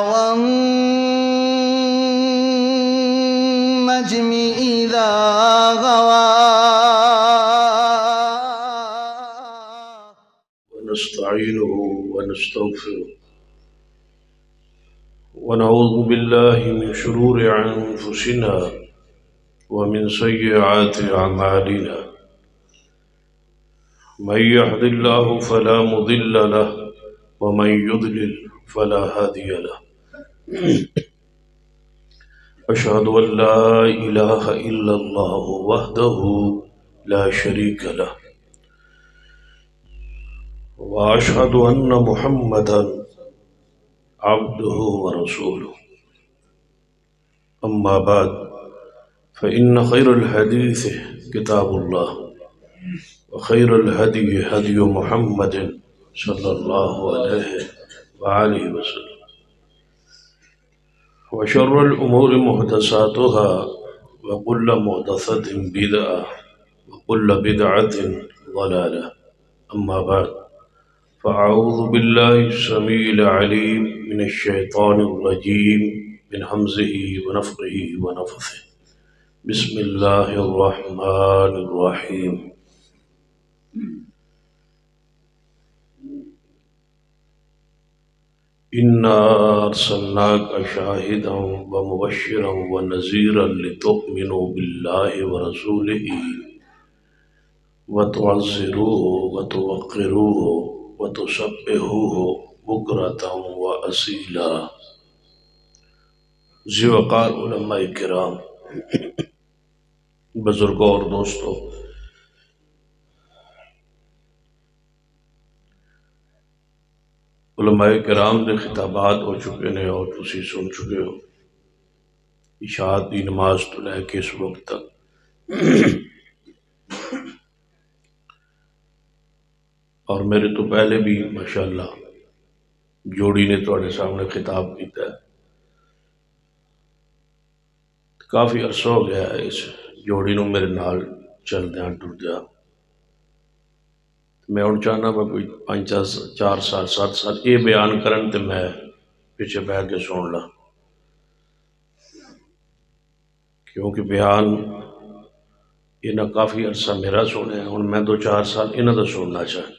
والنجم إذا غوى ونستعينه ونستغفره ونعوذ بالله من شرور أنفسنا ومن سيئات أعمالنا من يهد الله فلا مضل له ومن يضلل فلا هادي له أشهد أن لا إله إلا الله وحده لا شريك له وأشهد أن محمدا عبده ورسوله أما بعد فإن خير الحديث كتاب الله وخير الهدي هدي محمد صلى الله عليه وآله وسلم وشر الأمور محدثاتها وكل محدثة بدعة وكل بدعة ضلالة أما بعد فأعوذ بالله السميع العليم من الشيطان الرجيم من همزه ونفخه ونفثه بسم الله الرحمن الرحيم إنا أرسلناك شاهدا ومبشرا ونذيرا لتؤمنوا بالله ورسوله وتعزروه وتوقروه وتسبحوه بكرة وأصيلا. ذی وقار علماء کرام، بزرگوں اور دوستوں، علماء کرام نے خطابات ہو چکے ہیں اور تسی سن چکے ہو عشاء کی نماز تو لے کے اس وقت تک اور میرے تو پہلے بھی ماشاءاللہ جوڑی نے تواڈے سامنے خطاب کیتا ہے. کافی عرصہ ہو گیا ہے اس جوڑی نو میرے نال چلدیاں ٹردیاں. میں ہن چاہنا میں کوئی 4 سال 7 سال یہ بیان کرن تے میں پیچھے بیٹھ کے سن لا، کیونکہ بیان انہاں کافی عرصہ میرا سنے ہیں. ہن میں 2-4 سال انہاں دا سننا چاہنا.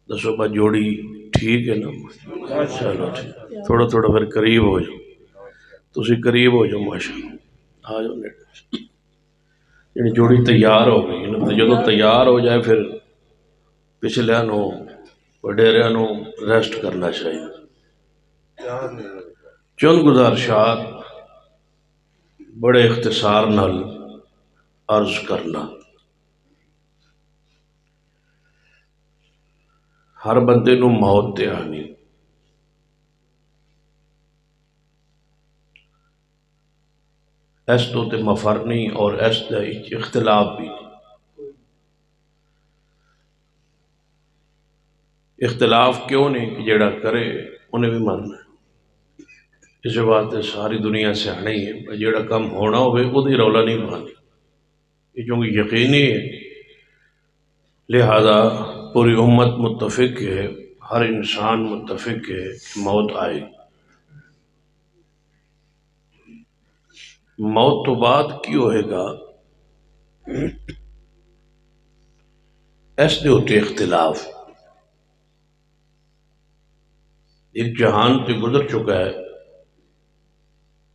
دسو با جوڑی ٹھیک ہے نا؟ چلو ٹھیک، تھوڑا تھوڑا پھر قریب ہو جاؤ، تسی قریب ہو جاؤ ماشاءاللہ. آ جاؤ نیڑے. یعنی جوڑی تیار ہو گئی نا، تو جدو تیار ہو جائے پھر پچھلے نو وڈیرے نو ریسٹ کرنا چاہیے. چند گزارشات بڑے اختصار نال عرض کرنا. ہر بندے نو موت تے آنی، اس تو تے مفر نہیں اور اس تے اختلاف بھی نہیں. اختلاف کیوں نہیں کہ جیڑا کرے انہیں بھی مرنا ہے. اس بات تے ساری دنیا سے آنے ہی ہے، جیڑا کم ہونا ہوئے وہ دی رولا نہیں پانی. یہ چونکہ یقینی ہے، لہذا پوری امت متفق ہے، ہر انسان متفق ہے کہ موت آئے. موت تو بعد کی ہوئے گا اس دے ہوتے اختلاف. ایک جہان تے گزر چکا ہے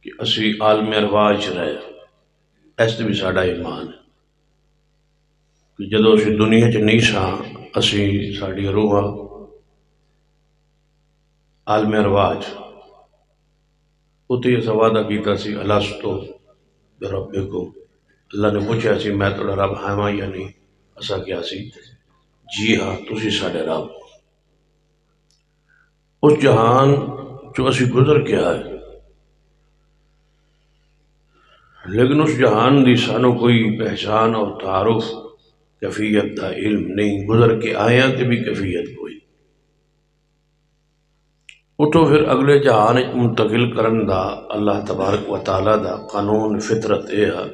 کہ اسی عالم ارواح رہے، اس تے بھی ساڑا ایمان ہے کہ جدو اسی دنیا چ نہیں ساں اسی ساڑی روح عالم ارواح اتنے اس وعدہ کیتا سی الستو بربکم. اللہ نے پوچھا سی میں تھوڑا رب ہاں یا نہیں؟ اسا کیا سی جی ہاں تسی ساڑے رب. اس جہان جو اسی گزر کے آئے، لیکن اس جہان دی سانو کوئی پہچان اور تعارف کیفیت دا علم نہیں. گزر کے آیا تے بھی کیفیت کوئی. اٹھو پھر اگلے جہان منتقل کرن دا اللہ تبارک و تعالی دا قانون فطرت اے ہے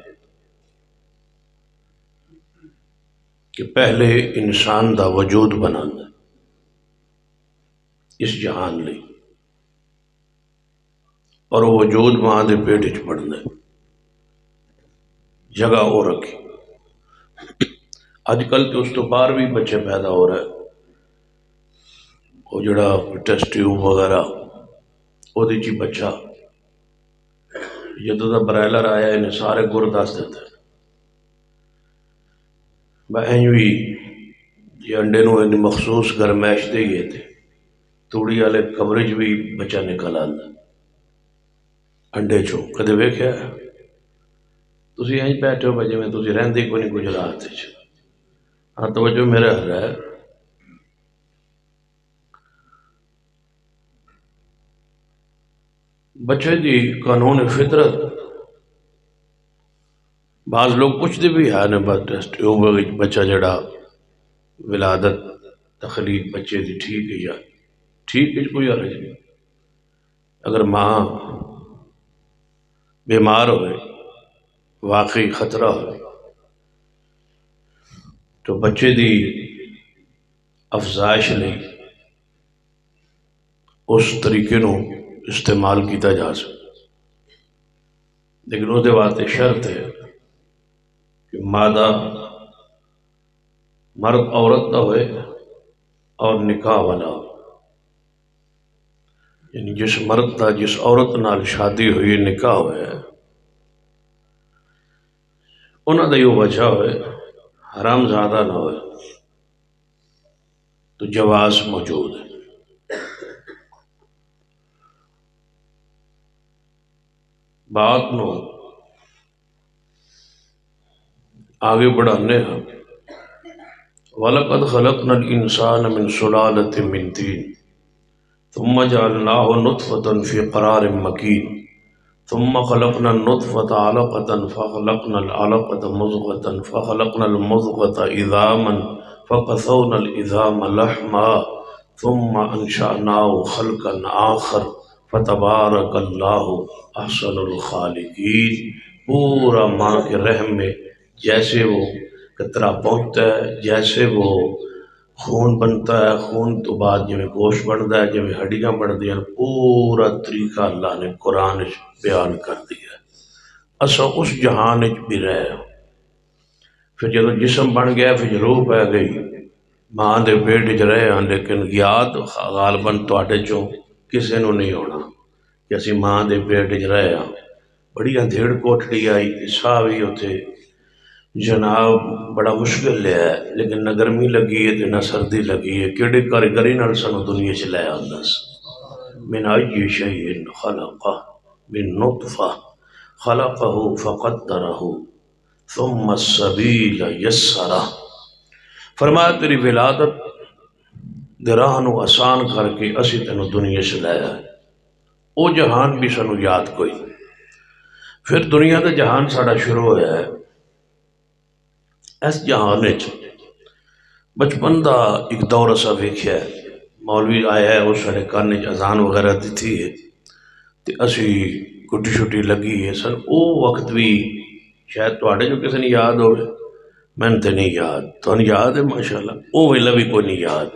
کہ پہلے انسان دا وجود بنانا اس جہان لئی. اور وہ وجود ماں دے پیٹ وچ بڑھنا ہے، جگہ وہ رکھی۔ اج کل تو اس تو باہر بھی بچے پیدا ہو رہے ہیں، وہ جڑا ٹیسٹ ٹیوب وغیرہ وہ چی بچہ جدوں دا برائلر آیا انہیں سارے گر دس دیتے ہیں۔ میں بھی جی انڈے نو ان مخصوص گرمائش دے گئے تھے، توڑی والے کمرے چ بھی بچہ نکل آتا انڈے چوں، کدے ویکھیا ہے؟ تسی این بیٹھے ہو بجے میں تسی رہندے کوئی نہیں گجرات وچ۔ ہاں توجہ میرے حل ہے، بچے دی قانون فطرت بعض لوگ پوچھتے بھی ہے نا، بس بچہ جڑا ولادت تخلیق بچے دی ٹھیک ہے یا ٹھیک ہے، کوئی حرج نہیں۔ اگر ماں بیمار ہوئے، واقعی خطرہ ہوئے، تو بچے دی افزائش لئی اس طریقے نو استعمال کیتا جا سکتا، لیکن اس دے واسطے شرط ہے کہ مادہ مرد عورت نہ ہوئے اور نکاح والا ہو، یعنی جس مرد دا جس عورت نال شادی ہوئی نکاح ہوئے انہاں دا یہ وجہ ہوئے، حرام زیادہ نہ ہوئے تو جواز موجود ہے۔ بات نو آگے بڑھانے ہیں، وَلَقَدْ خَلَقْنَا الْإِنسَانَ مِنْ سُلَالَةٍ مِنْ طِينٍ ثُمَّ جَعَلْنَاهُ نُطْفَةً فِي قَرَارٍ مَكِينٍ ثُمَّ خَلَقْنَا النُّطْفَةَ عَلَقَةً فَخَلَقْنَا الْعَلَقَةَ مُضْغَةً فَخَلَقْنَا الْمُضْغَةَ عِظَامًا فَقَسَوْنَا الْعِظَامَ لَحْمًا ثُمَّ أَنشَأْنَاهُ خَلْقًا آخَرَ فَتَبَارَكَ اللَّهُ أَحْسَنُ الْخَالِقِينَ۔ پورا ماں کے رحم میں جیسے وہ قطرہ پہنچتا ہے، جیسے وہ خون بنتا ہے، خون تو بعد جی میں گوشت بنتا ہے، جی میں ہڈیاں بنتی ہیں، پورا طریقہ اللہ نے قرآن بیان کر دیا ہے۔ اسا اس جہان بھی رہے، پھر جب جسم بن گیا پھر روح پہ گئی، ماں دے پیٹ وچ رہے ہیں، لیکن یاد غالباً تواڈے چوں کسے نو نہیں ہونا کہ اسی ماں دے پیٹ وچ رہے ہیں۔ بڑی اندھیڑ کوٹڑی آئی، ساہ بھی اتھے جناب بڑا مشکل لیا ہے، لیکن نہ گرمی لگی ہے نہ سردی لگی ہے، کیڑے کاریگری نال سانو دنیا چ لے آندا سی۔ من ای شیء خلقہ من نطفہ خلقہ فقدرہ ثم السبیل یسرہ۔ فرمایا تیری ولادت دے راہ نو آسان کر کے اسی تینو دنیا چ لے آئے، او جہان بھی سانو یاد کوئی۔ پھر دنیا دا جہان ساڑا شروع ہوا ہے۔ اس جہان بچپن دا ایک دور اسا ویکھیا ہے، مولوی آیا ہے اس سارے کان اذان وغیرہ دیتی ہے تے اسی گڈی شٹی لگی ہے سن۔ او وقت بھی شاید تواڈے جو کسی نے یاد ہوئے، میں تے نہیں یاد، تو یاد ہے ماشاءاللہ، او ویلا بھی کوئی نہیں یاد۔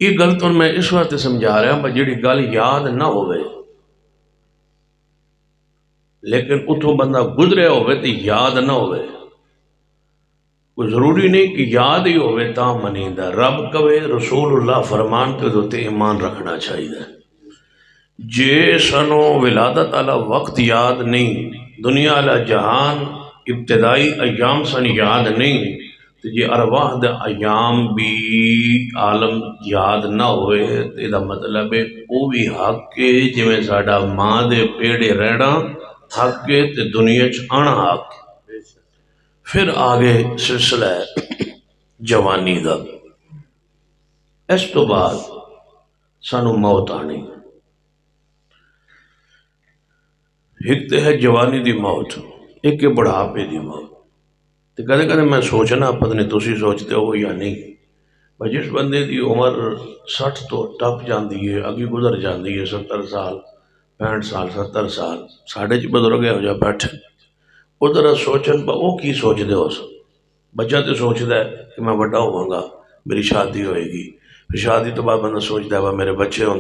یہ گل تو میں اس واسطے سمجھا رہا ہوں جڑی گل یاد نہ ہوئے لیکن اتوں بندہ گزریا ہوئے تو یاد نہ ہوئے، کوئی ضروری نہیں کہ یاد ہی ہوئے تا منیندہ۔ رب کہے رسول اللہ فرمان تے دوتے ایمان رکھنا چاہیے۔ جے سنو ولادت علی وقت یاد نہیں، دنیا علی جہان ابتدائی ایام سن یاد نہیں، تو جے ارواح دے ایام بھی عالم یاد نہ ہوئے تو یہ مطلب ہے وہ بھی حق کے جویں ساڑا ماں دے پیڑے رہنا حق کے تے دنیا چ آنا حق کے۔ پھر آگے سلسلہ ہے جوانی دا، اس تو بعد سانو موت آنی، ایک تے ہے جوانی دی موت، ایک ہے بڑھاپے دی موت۔ تو کدے کدے میں سوچنا پتہ نہیں تسی سوچتے ہو یا نہیں، بھائی جس بندے دی عمر 60 تو ٹپ جاندی ہے، اگی گزر جاندی ہے، 70 سال 65 سال 70 سال، ساڑھے چ بزرگ ہو جا بیٹھے ادھر سوچن پا وہ کی سوچ دے ہو سن۔ بچہ تو سوچتا ہے کہ میں بڑا ہوں گا، میری شادی ہوئے گی، پھر شادی تو بعد بندہ سوچتا ہے میرے بچے ہوں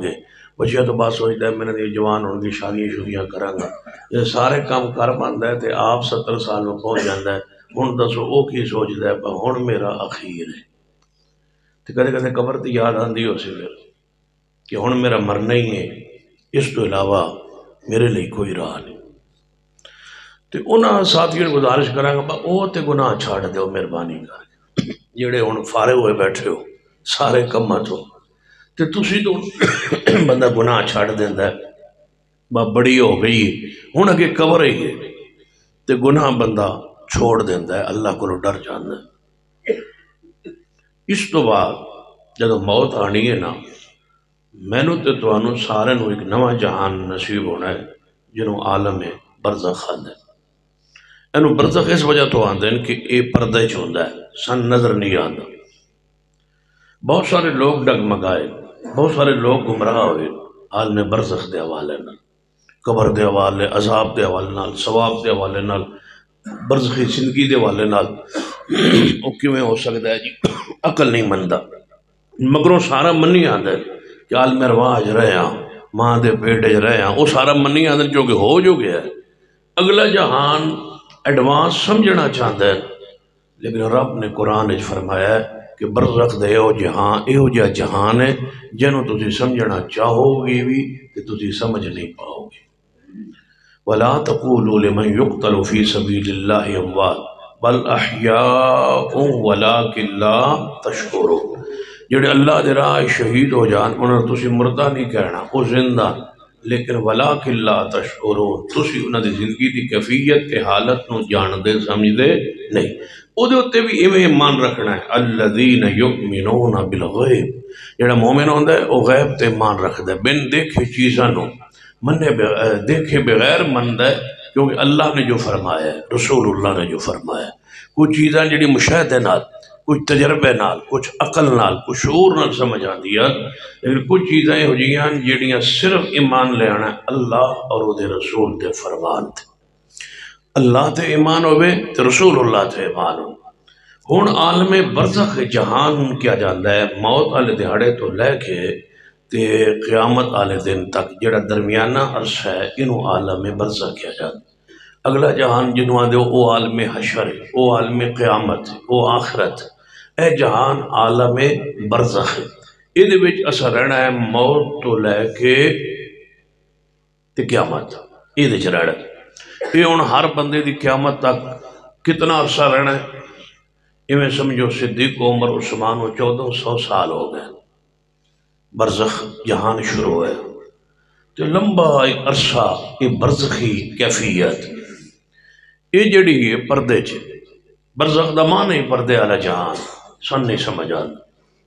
گے، بچیا تو بات سوچتا ہے میں نے جوان ہونے کی شادیاں کراں گا، یہ سارے کام کر پاندا ہے تے آپ 70 سال میں پہنچ جاندا ہے۔ ہن دسو او کی سوچدا ہے ہن میرا اخیر ہے، تے کدے کدے قبر تے یاد آندی ہو سی پھر کہ ہن میرا مرنا ہی ہے، اس تو علاوہ میرے لیے کوئی راہ نہیں۔ تے انہاں ساتھیوں گزارش کراں گا او تے گناہ چھڈ دیو مہربانی کر کے، جڑے ہن فارغ ہوئے بیٹھے ہو سارے کماں تو، تے تسی تو بندہ گناہ چھڈ دیندا ہے، بڑی ہو گئی ہن اگے قبر ہی ہے تے گناہ بندہ چھوڑ دیندا ہے، اللہ کو ڈر جاندا ہے۔ اس تو بعد جدو موت آنی ہے نا، مینوں تے تانوں سارے نوں ایک نواں جہان نصیب ہونا ہے جنوں عالم برزخ آندا ہے۔ اینوں برزخ اس وجہ تو آندے ہیں کہ اے پردے چ ہوندا ہے، سن نظر نہیں آندا۔ بہت سارے لوگ ڈگمگائے، بہت سارے لوگ گمراہ ہوئے عالم برزخ دے حوالے نال، قبر دے حوالے، عذاب دے حوالے نال، ثواب دے حوالے نال، برزخی زندگی دے حوالے نال۔ او کیویں ہو سکدا ہے جی، عقل نہیں مندا، مگروں سارا منی آندا ہے کہ عالم ارواح وچ رہے ہاں، ماں دے پیٹ وچ رہے ہاں، او سارا منی آندا جو کہ ہو جو گیا ہے۔ اگلا جہان ایڈوانس سمجھنا چاہتا ہے، لیکن رب نے قرآن وچ فرمایا ہے کہ برزخ دے او جہاں جہان ہے جنوں تسی سمجھنا چاہو گے بھی کہ تسی سمجھ نہیں پاؤ گے۔ وَلَا تَقُولُوا لِمَنْ يُقْتَلُ فِي سَبِيلِ اللَّهِ أَمْوَاتٌ بَلْ أَحْيَاءٌ وَلَٰكِن لَا تَشْعُرُونَ۔ جڑے اللہ دے راہ شہید ہو جان انہاں نوں تسی مردہ نہیں کہنا، وہ زندہ، لیکن وَلَٰكِن لَا تَشْعُرُونَ، تسی انہاں دی زندگی دی کیفیت تے حالت نوں جاندے سمجھدے نہیں۔ او دے اُتے بھی ایویں ایمان رکھنا ہے، الَّذِينَ يُؤْمِنُونَ بِالْغَيْبِ، جڑا مومن ہوندا ہے او غیب تے ایمان رکھدا ہے، بن دیکھے چیزاں نوں دیکھے بغیر مندا ہے، کیونکہ اللہ نے جو فرمایا ہے، رسول اللہ نے جو فرمایا ہے۔ کچھ چیزاں جڑی مشاہدے نال، کچھ تجربے نال، کچھ عقل نال، کچھ شعور نال سمجھ آندی ہے، لیکن کچھ چیزاں ہو جیاں جڑیاں صرف ایمان لے آنا اللہ اور او دے رسول دے فرمان تے، اللہ تے ایمان ہوئے تے رسول اللہ تے ایمان ہو۔ ہن عالم برزخ جہان کیا جاندا ہے موت والے دہاڑے تو لے کے تے قیامت والے دن تک جڑا درمیانہ عرصہ ہے انہوں عالم برزخ کیا جاتا ہے۔ اگلا جہان جنہوں آدھے او عالم حشر ہے، او عالم قیامت ہے، او آخرت ہے، اے جہان عالم برزخ ہے۔ یہ دے وچ اسا رہنا ہے موت تو لے کے تے قیامت، یہ دے چ رہنا ہے۔ یہ ہن ہر بندے دی قیامت تک کتنا عرصہ رہنا ہے؟ ایویں سمجھو صدیق عمر عثمان و 1400 سال ہو گئے، برزخ جہان شروع ہے تو لمبا ایک عرصہ یہ برزخی کیفیت یہ جڑی ہے پردے چ برزخ دا معنی پردے والا جہان سن نہیں سمجھ آتا،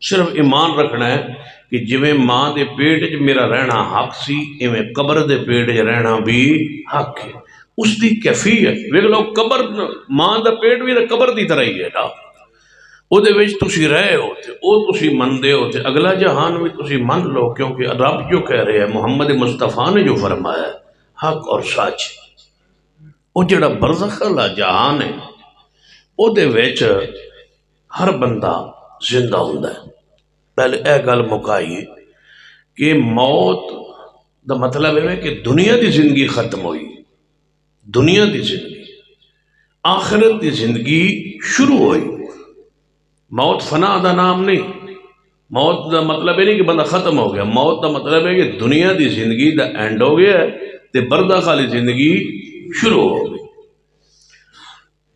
صرف ایمان رکھنا ہے کہ جویں ماں دے پیٹ وچ میرا رہنا حق سی ایویں قبر دے پیٹ وچ رہنا بھی حق ہے، اس دی کیفیت ویکھ لو، قبر ماں دا پیٹ بھی قبر دی طرح ہی ہے نا، او دے وچ تسی رہے ہو تے او تسی مندے ہو تے اگلا جہان بھی تسی من لو، کیونکہ رب جو کہہ رہے ہیں محمد مصطفیٰ نے جو فرمایا ہے حق اور سچ، او جڑا برزخ والا جہان ہے او دے وچ ہر بندہ زندہ ہوندا ہے۔ پہلے اے گل مکائی کہ موت دا مطلب ہے کہ دنیا دی زندگی ختم ہوئی، دنیا دی زندگی، آخرت دی زندگی شروع ہوئی۔ موت فنا دا نام نہیں، موت دا مطلب ہے نہیں کہ بندہ ختم ہو گیا، موت دا مطلب ہے کہ دنیا دی زندگی دا اینڈ ہو گیا ہے تے برزخ والی زندگی شروع ہو گئی۔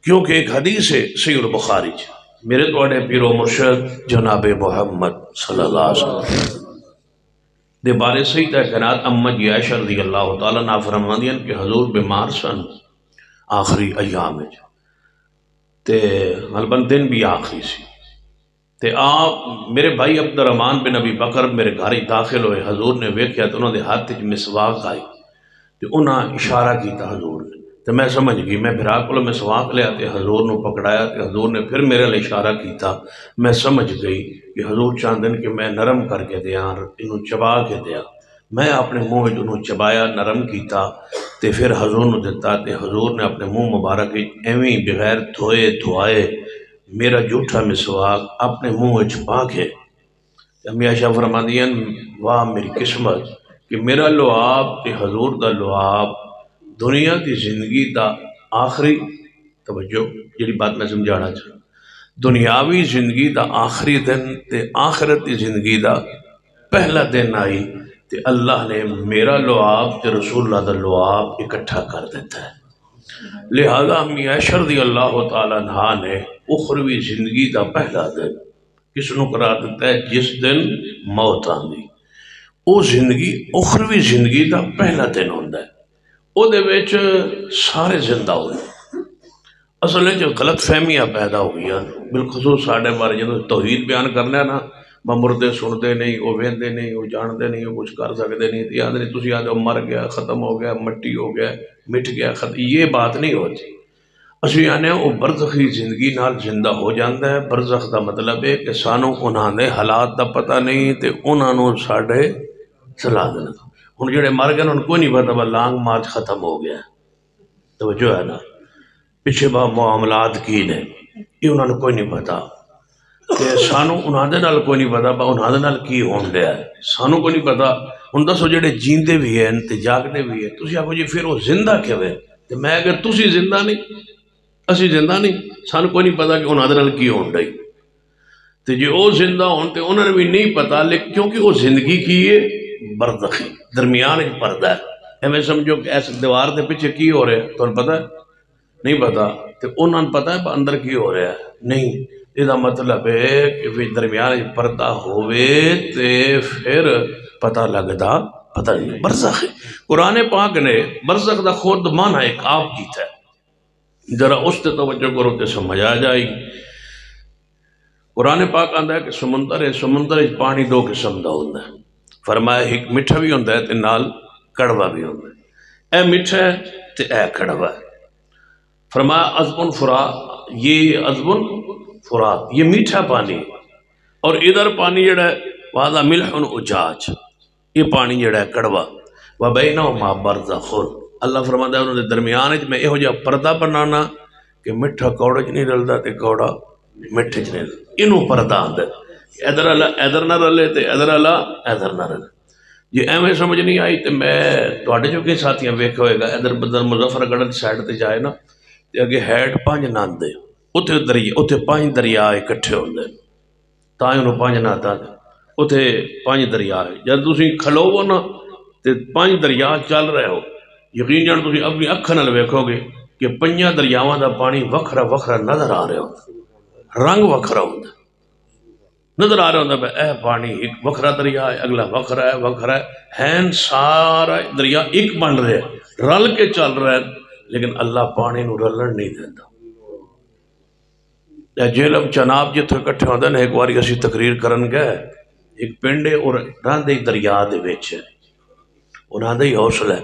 کیونکہ ایک حدیث ہے صحیح البخاری میرے توڑے پیر و مرشد جناب محمد صلی اللہ علیہ وسلم دے بارے صحیح تحقینات امت جی عائشہ رضی اللہ تعالیٰ عنہ فرماندیاں کہ حضور بیمار سن آخری ایام میں تے غالباً دن بھی آخری سی تے آپ میرے بھائی عبد الرحمن بن ابی بکر میرے گھر ہی داخل ہوئے، حضور نے ویکھیا تے انہوں نے ہاتھ وچ مسواک آئی تے انہاں اشارہ کیتا حضور نے تے میں سمجھ گئی، میں بھرا کولو مسواک لیا تے حضور نو پکڑایا تے حضور نے پھر میرے لئے اشارہ کیتا، میں سمجھ گئی کہ حضور چاہندن کہ میں نرم کر کے دیا انہوں چبا کے دیا، میں اپنے منہ انہوں چبایا نرم کیتا تے پھر حضور نو دیتا تے حضور نے اپنے منہ مبارک ایویں بغیر دھوئے دھوائے میرا جھوٹا مسواک اپنے منہ پا کے امی عائشہ فرماندیاں واہ میری قسمت کہ میرا لعاب تے حضور دا لعاب دنیا دی زندگی دا آخری توجہ جڑی بات میں سمجھانا چاہوں دنیاوی زندگی دا آخری دن تے آخرت دی زندگی دا پہلا دن آئی تے اللہ نے میرا لعاب تے رسول اللہ دا لعاب اکٹھا کر دیتا ہے لہذا امی عائشہ رضی اللہ تعالیٰ عنہ نے اخروی زندگی دا پہلا دن کس نو قرار دیتا ہے جس دن موت آندی او زندگی اخروی زندگی دا پہلا دن ہوندہ ہے او دے ویچ سارے زندہ ہوئے اصل ہے جو غلط فہمیاں پیدا ہوئی ہیں بالخصوص ساڑھے بارے جدو توحید بیان کرنا ہے نا مردے سنتے نہیں وہ ویندے نہیں وہ جانتے نہیں وہ کچھ کر سکتے نہیں یاد نہیں تسی یاد مر گیا ختم ہو گیا مٹی ہو گیا مٹ گیا ختم یہ بات نہیں ہوتی اسی آنے وہ برزخی زندگی نال زندہ ہو جاندہ ہے برزخ دا مطلب ہے کہ سانو انہاں نے حالات دا پتہ نہیں تے انہاں نو ساڑھے چلا دینا ان جڑے مر گئے ان کو نہیں پتا با لانگ مارچ ختم ہو گیا توجہ ہے نا پیچھے با معاملات کی نے یہ انہوں نے کوئی نہیں پتا کہ سانو انہاں دے نال کوئی نہیں پتا با انہاں دے نال کی ہون دیا ہے سانو کوئی نہیں پتا ان دسو جڑے جیندے بھی ہیں تے جاگدے بھی ہیں تسی آپ جی پھر وہ زندہ کیوں ہے تے میں اگر تسی زندہ نہیں اسی زندہ نہیں سانو کوئی نہیں پتا کہ انہاں دے نال کی ہون دیا تے جی او زندہ ہون تے انہوں نے بھی نہیں پتا لیکن کیونکہ وہ زندگی کی ہے برزخی درمیان ایک پردہ ہے ہمیں سمجھو کہ ایسے دیوار دے پیچھے کی ہو رہے ہیں تو انہوں پتا ہے نہیں پتا تو انہوں نے پتا ہے اندر کی ہو رہا ہے نہیں یہ دا مطلب ہے کہ درمیان ایک پردہ ہوئے تے پھر پتا لگتا پتہ نہیں برزخ ہے قرآن پاک نے برزخ دا خود معنی ایک آپ کیتا ہے ذرا اس تے توجہ کرو تے سمجھ آ جائے قرآن پاک آندہ ہے کہ سمندر پانی دو قسم دا ہوندہ ہے فرمایا ایک مٹھا بھی ہوندہ ہے تے نال کڑوا بھی ہوندہ ہے اے مٹھا ہے تے اے کڑوا ہے فرمایا عذبن فرات یہ عذبن فرات یہ میٹھا پانی اور ادھر پانی جڑا ہے وہاں ملحن اجاج یہ پانی جڑا ہے کڑوا وَبَيْنَهُمَا بَرْزَخٌ اللہ فرماتا ہے انہوں نے درمیان میں یہ ہو جا پردہ بنانا کہ مٹھا کوڑا نہیں رلدا تے کوڑا مٹھے نہیں رلدا انہوں پردہ آندہ ادھر اللہ ادھر نہ رلے تے ادھر اللہ ادھر نہ رلے یہ ایویں سمجھ نہیں آئی تے میں تواڈے جو کہ ساتھیاں ویکھے ہوئے گا ادھر بدر مظفر گڑھ سائڈ تے جائے نا تے اگے ہیڈ 5 ناندے اتھے 5 دریا اکٹھے ہوندے تاں انہوں 5 ناتا اتھے 5 دریا ہے جب تسی کھلوو نا تے 5 دریا چل رہے ہو یقین جان تسی اپنی اکھاں نال ویکھو گے کہ 5 دریاواں دا پانی وکھرا وکھرا نظر آ رہا ہو رنگ وکھرا ہوندا نظر آ رہا ہوندا اے پانی ایک وکھرا دریا ہے اگلا وکھرا ہے ہین سارا دریا ایک بن رہے رل کے چل رہا ہے لیکن اللہ پانی نو رلن نہیں دیتا جیلم چناب جتھے اکٹھے ہوندے نے ایک باری اسی تقریر کرن گئے ایک پنڈے اور راندے دریا دے وچ انہاں دا ہی حوصلہ ہے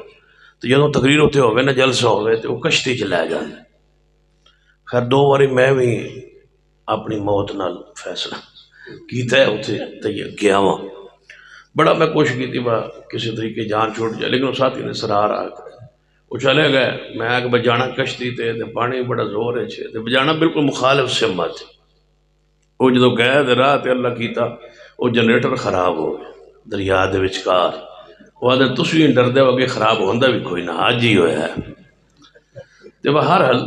تو جدوں تقریر ہوتے ہوئے نا جلسہ ہوئے تو وہ کشتی چ لے جاندے خیر 2 باری میں بھی اپنی موت نال فیصلہ کیتا ہے اتنے گیا ہوا بڑا میں کوشش کی تھی کسی طریقے جان چھوٹ جائے لیکن وہ ساتھی نے سرار آ کر وہ چلے گئے میں آگے بجانا کشتی تے پانی بڑا زور ہے تے بجانا بالکل مخالف سمت وہ جدو گئے دے راہ تے اللہ کیتا وہ جنریٹر خراب ہو گئے دریا دے وچکار وہ آدھے تسی ڈر دے وگے خراب ہوندہ بھی کوئی نہ آج ہی ہویا ہے تے بہرحال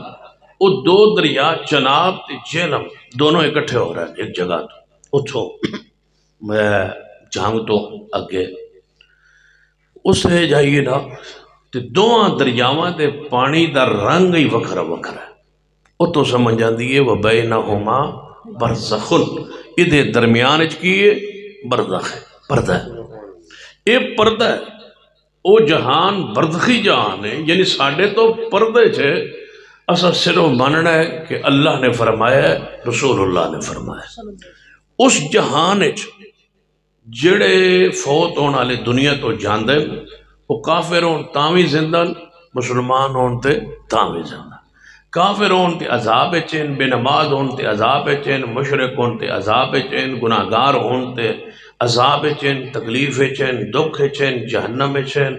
وہ 2 دریا چناب تے جہلم دونوں اکٹھے ہو رہے ہیں ایک جگہ تو اتھو میں جانگ تو اگے اس سے جائیے نا تے 2 دریاواں دے پانی دا رنگ ہی وکھرا وکھرا ہے وہ تو سمجھ جاندی ہے وَبَيْنَهُمَا بَرْزَخٌ ادھے درمیان اچ کیے برزخ ہے پردہ ہے یہ پردہ ہے وہ جہان برزخی جہان ہے یعنی ساڑھے تو پردے چھے اسا صرف ماننا ہے کہ اللہ نے فرمایا ہے رسول اللہ نے فرمایا ہے اس جہان اچ جڑے فوت ہونے والے دنیا تو جاندے وہ کافر ہون تاوی زندہ مسلمان ہون تے تاوی زندہ کافر ہون تے عذاب چین بے نماز ہون تے عذاب چین مشرک ہون تے عذاب چین گناہگار ہون تے عذاب چین تکلیف چین دکھ چین جہنم چین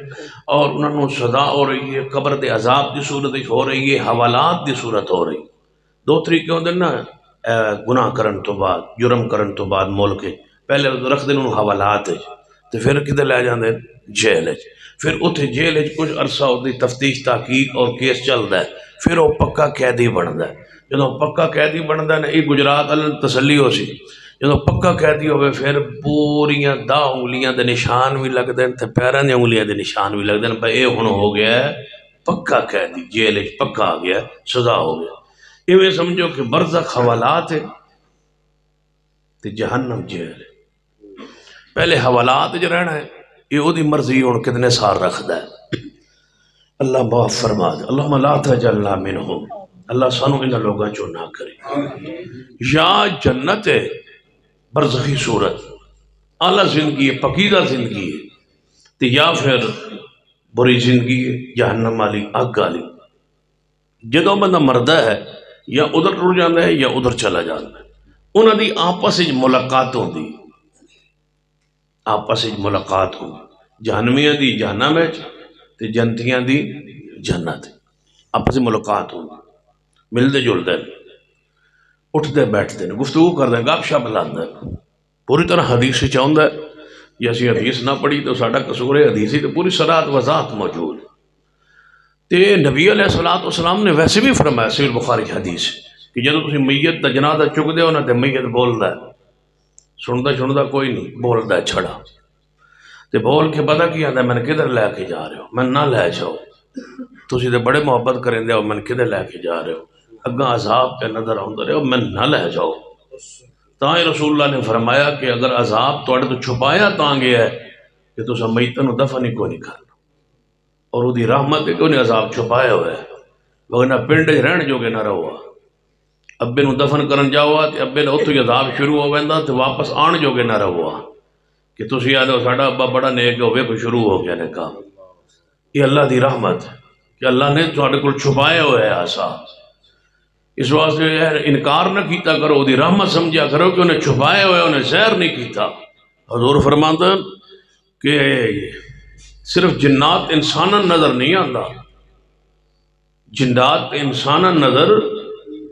اور انہوں نے سزا ہو رہی ہے قبر دے عذاب دی صورت ہو رہی ہے حوالات دی صورت ہو رہی 2 طریقے ہوندے نا گناہ کرن تو بعد جرم کرن تو بعد ملک پہلے رکھ دیں انہوں حوالات تو پھر کدھر لے جاندے جیل وچ، پھر اتنے جیل وچ کچھ عرصہ ہوتی تفتیش تحقیق اور کیس چلتا ہے، پھر وہ پکا قیدی بنتا ہے۔ جب پکا قیدی بنتا ہے نا، یہ گجرات والے تسلی ہو سی، جب پکا قیدی ہوئے پھر پوریاں 10 انگلیاں دے نشان بھی لگتے ہیں، پیراں دے انگلیاں دے نشان بھی لگتے ہیں، بھائی یہ ہن ہو گیا ہے پکا قیدی، جیل وچ پکا آ گیا، سزا ہو گیا۔ یہ سمجھو کہ برزخ حوالات ہے تے جہنم جیل ہے۔ پہلے حوالات جو رہنا ہے، یہ وہ دی مرضی ہوں کتنے سال رکھدا ہے۔ اللہ معاف فرما دے، اللہم لا تجعلنا منہم، اللہ سانو انہاں لوگاں چوں نہ کرے۔ یا جنت ہے برزخی صورت، اعلیٰ زندگی ہے، پکیدہ زندگی ہے، تے یا پھر بری زندگی ہے، جہنم والی، اگ والی۔ جدوں بندہ مردہ ہے یا ادھر ٹر جانا ہے یا ادھر چلا جانا ہے، انہاں دی آپس وچ ملاقات ہوندی، آپس وچ ملاقات ہوندی، جہنمیاں دی جہنم وچ تے جنتیاں دی جنت، آپس وچ ملاقات ہوندی، ملدے جلدے اٹھتے بیٹھتے ہیں، گفتگو کرتے ہیں، گپ شپ لاندے ہیں، پوری طرح حدیث چاہتا ہے، یا اسی حدیث نہ پڑھی تو ساڈا قصور ہے، حدیثی تو پوری صراحت وضاحت موجود ہے۔ تے نبی علیہ السلام نے ویسے بھی فرمایا صحیح بخاری حدیث کہ جدو تسی میت دا جنازہ چک دے ہو نا تے میت بولدا ہے، سندا کوئی نہیں، بولدا ہے چھڑا، تے بول کے پتہ کی آندا ہے میں کدھر لے کے جا رہے ہو، میں نہ لے جاؤ، تسی تے بڑے محبت کریں دے ہو، میں کدھر لے کے جا رہے ہو، اگاں عذاب پہ نظر آؤں رہے ہو، میں نہ لے جاؤ۔ تاں رسول اللہ نے فرمایا کہ اگر عذاب توڑے تو چھپایا تاں گیا ہے کہ تسا میتاں نو دفن ہی کوئی نہیں کرنا، اور وہ دی رحمت ہے کہ انہیں عذاب چھپایا ہوئے ہے، وگرنہ پنڈ رہن جو گے نہ رہوا، ابے نو دفن کرن جاؤا تے ابے نو اتو ہی عذاب شروع ہو ویندا تے واپس آن جو گے نہ رہوا کہ تسی آدھو ساڑا ابا بڑا نیک ہوئے کو شروع ہو گیا نے کہا۔ یہ اللہ دی رحمت ہے کہ اللہ نے تھوڑے کو چھپایا ہوئے ہے آسا، اس واسطے انکار نہ کیتا کرو، وہ دی رحمت سمجھا کرو کہ انہیں چھپائے ہوئے، انہیں زہر نہیں کیتا۔ حضور فرماتا ہے کہ صرف جنات انسانا نظر نہیں آندا، جنات انسانا نظر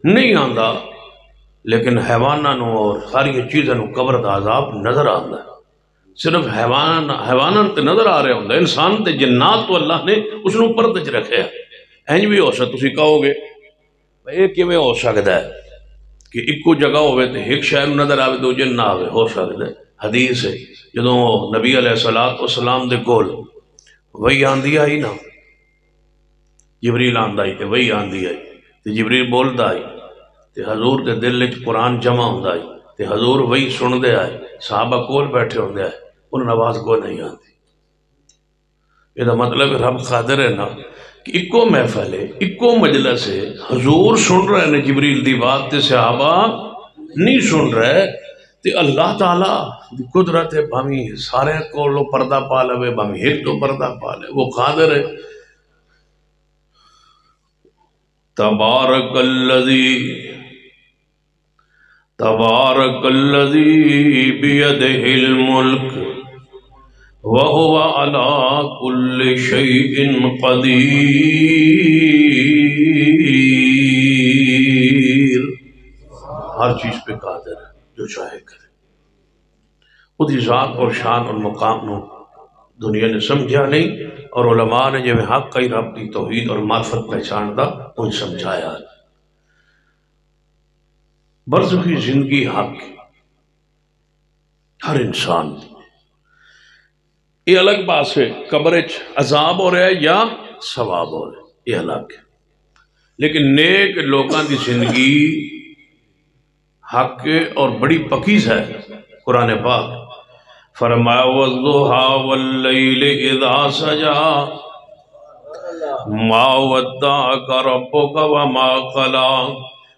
نہیں آندا، لیکن حیوانوں اور ساری چیزوں قبر دا عذاب نظر آندا ہے۔ صرف حیوانوں تے نظر آ رہے ہوندے، انسان تے جنات تو اللہ نے اس نو پردے چ رکھے ہیں۔ اینج بھی ہو سکتا تسی کہو گے یہ کیویں ہو سکتا ہے کہ ایکو جگہ ہوئے تے ایک شہر نظر آوے دو جن نہ آوے، ہو سکتا ہے۔ حدیث ہے جدوں نبی علیہ السلام دے کول وہی آندی آئی نا، جبریل آندا آئی تے وہی آندی آئی تے جبریل بولدا آئی تے حضور دے دل وچ قرآن جمع ہوندا آئی تے حضور وہی سن دے آئے، صحابہ کول بیٹھے ہوندے آئے، انہوں آواز کو نہیں آندی۔ یہ دا مطلب رب قادر ہے نا کہ اکو محفل ہے، اکو مجلس ہے، حضور سن رہے ہیں جبریل دی بات تے صحابہ نہیں سن رہے، تے اللہ تعالیٰ دی قدرت ہے، بھامی سارے کو لو پردہ پا لے، بھامی ایک تو پردہ پا لے، وہ قادر ہے۔ تبارک الذی بیدہ الملک وَهُوَ عَلَىٰ كُلِّ شَيْءٍ قَدِيرٌ، ہر چیز پہ قادر ہے، جو چاہے کرے۔ وہ دی ذات اور شان اور مقام نو دنیا نے سمجھا نہیں، اور علماء نے جو حق کئی رب کی توحید اور معرفت پہچان دا ان سمجھایا۔ برزخی زندگی حق ہر انسان دی، یہ الگ بات ہے، قبر عذاب ہو رہا ہے یا ثواب ہو رہا ہے، یہ الگ ہے، لیکن نیک لوگاں دی زندگی حق اور بڑی پکیز ہے۔ قرآن پاک فرمایا وَالضُّحَىٰ وَاللَّيْلِ إِذَا سَجَىٰ مَا وَدَّعَكَ رَبُّكَ وَمَا قَلَىٰ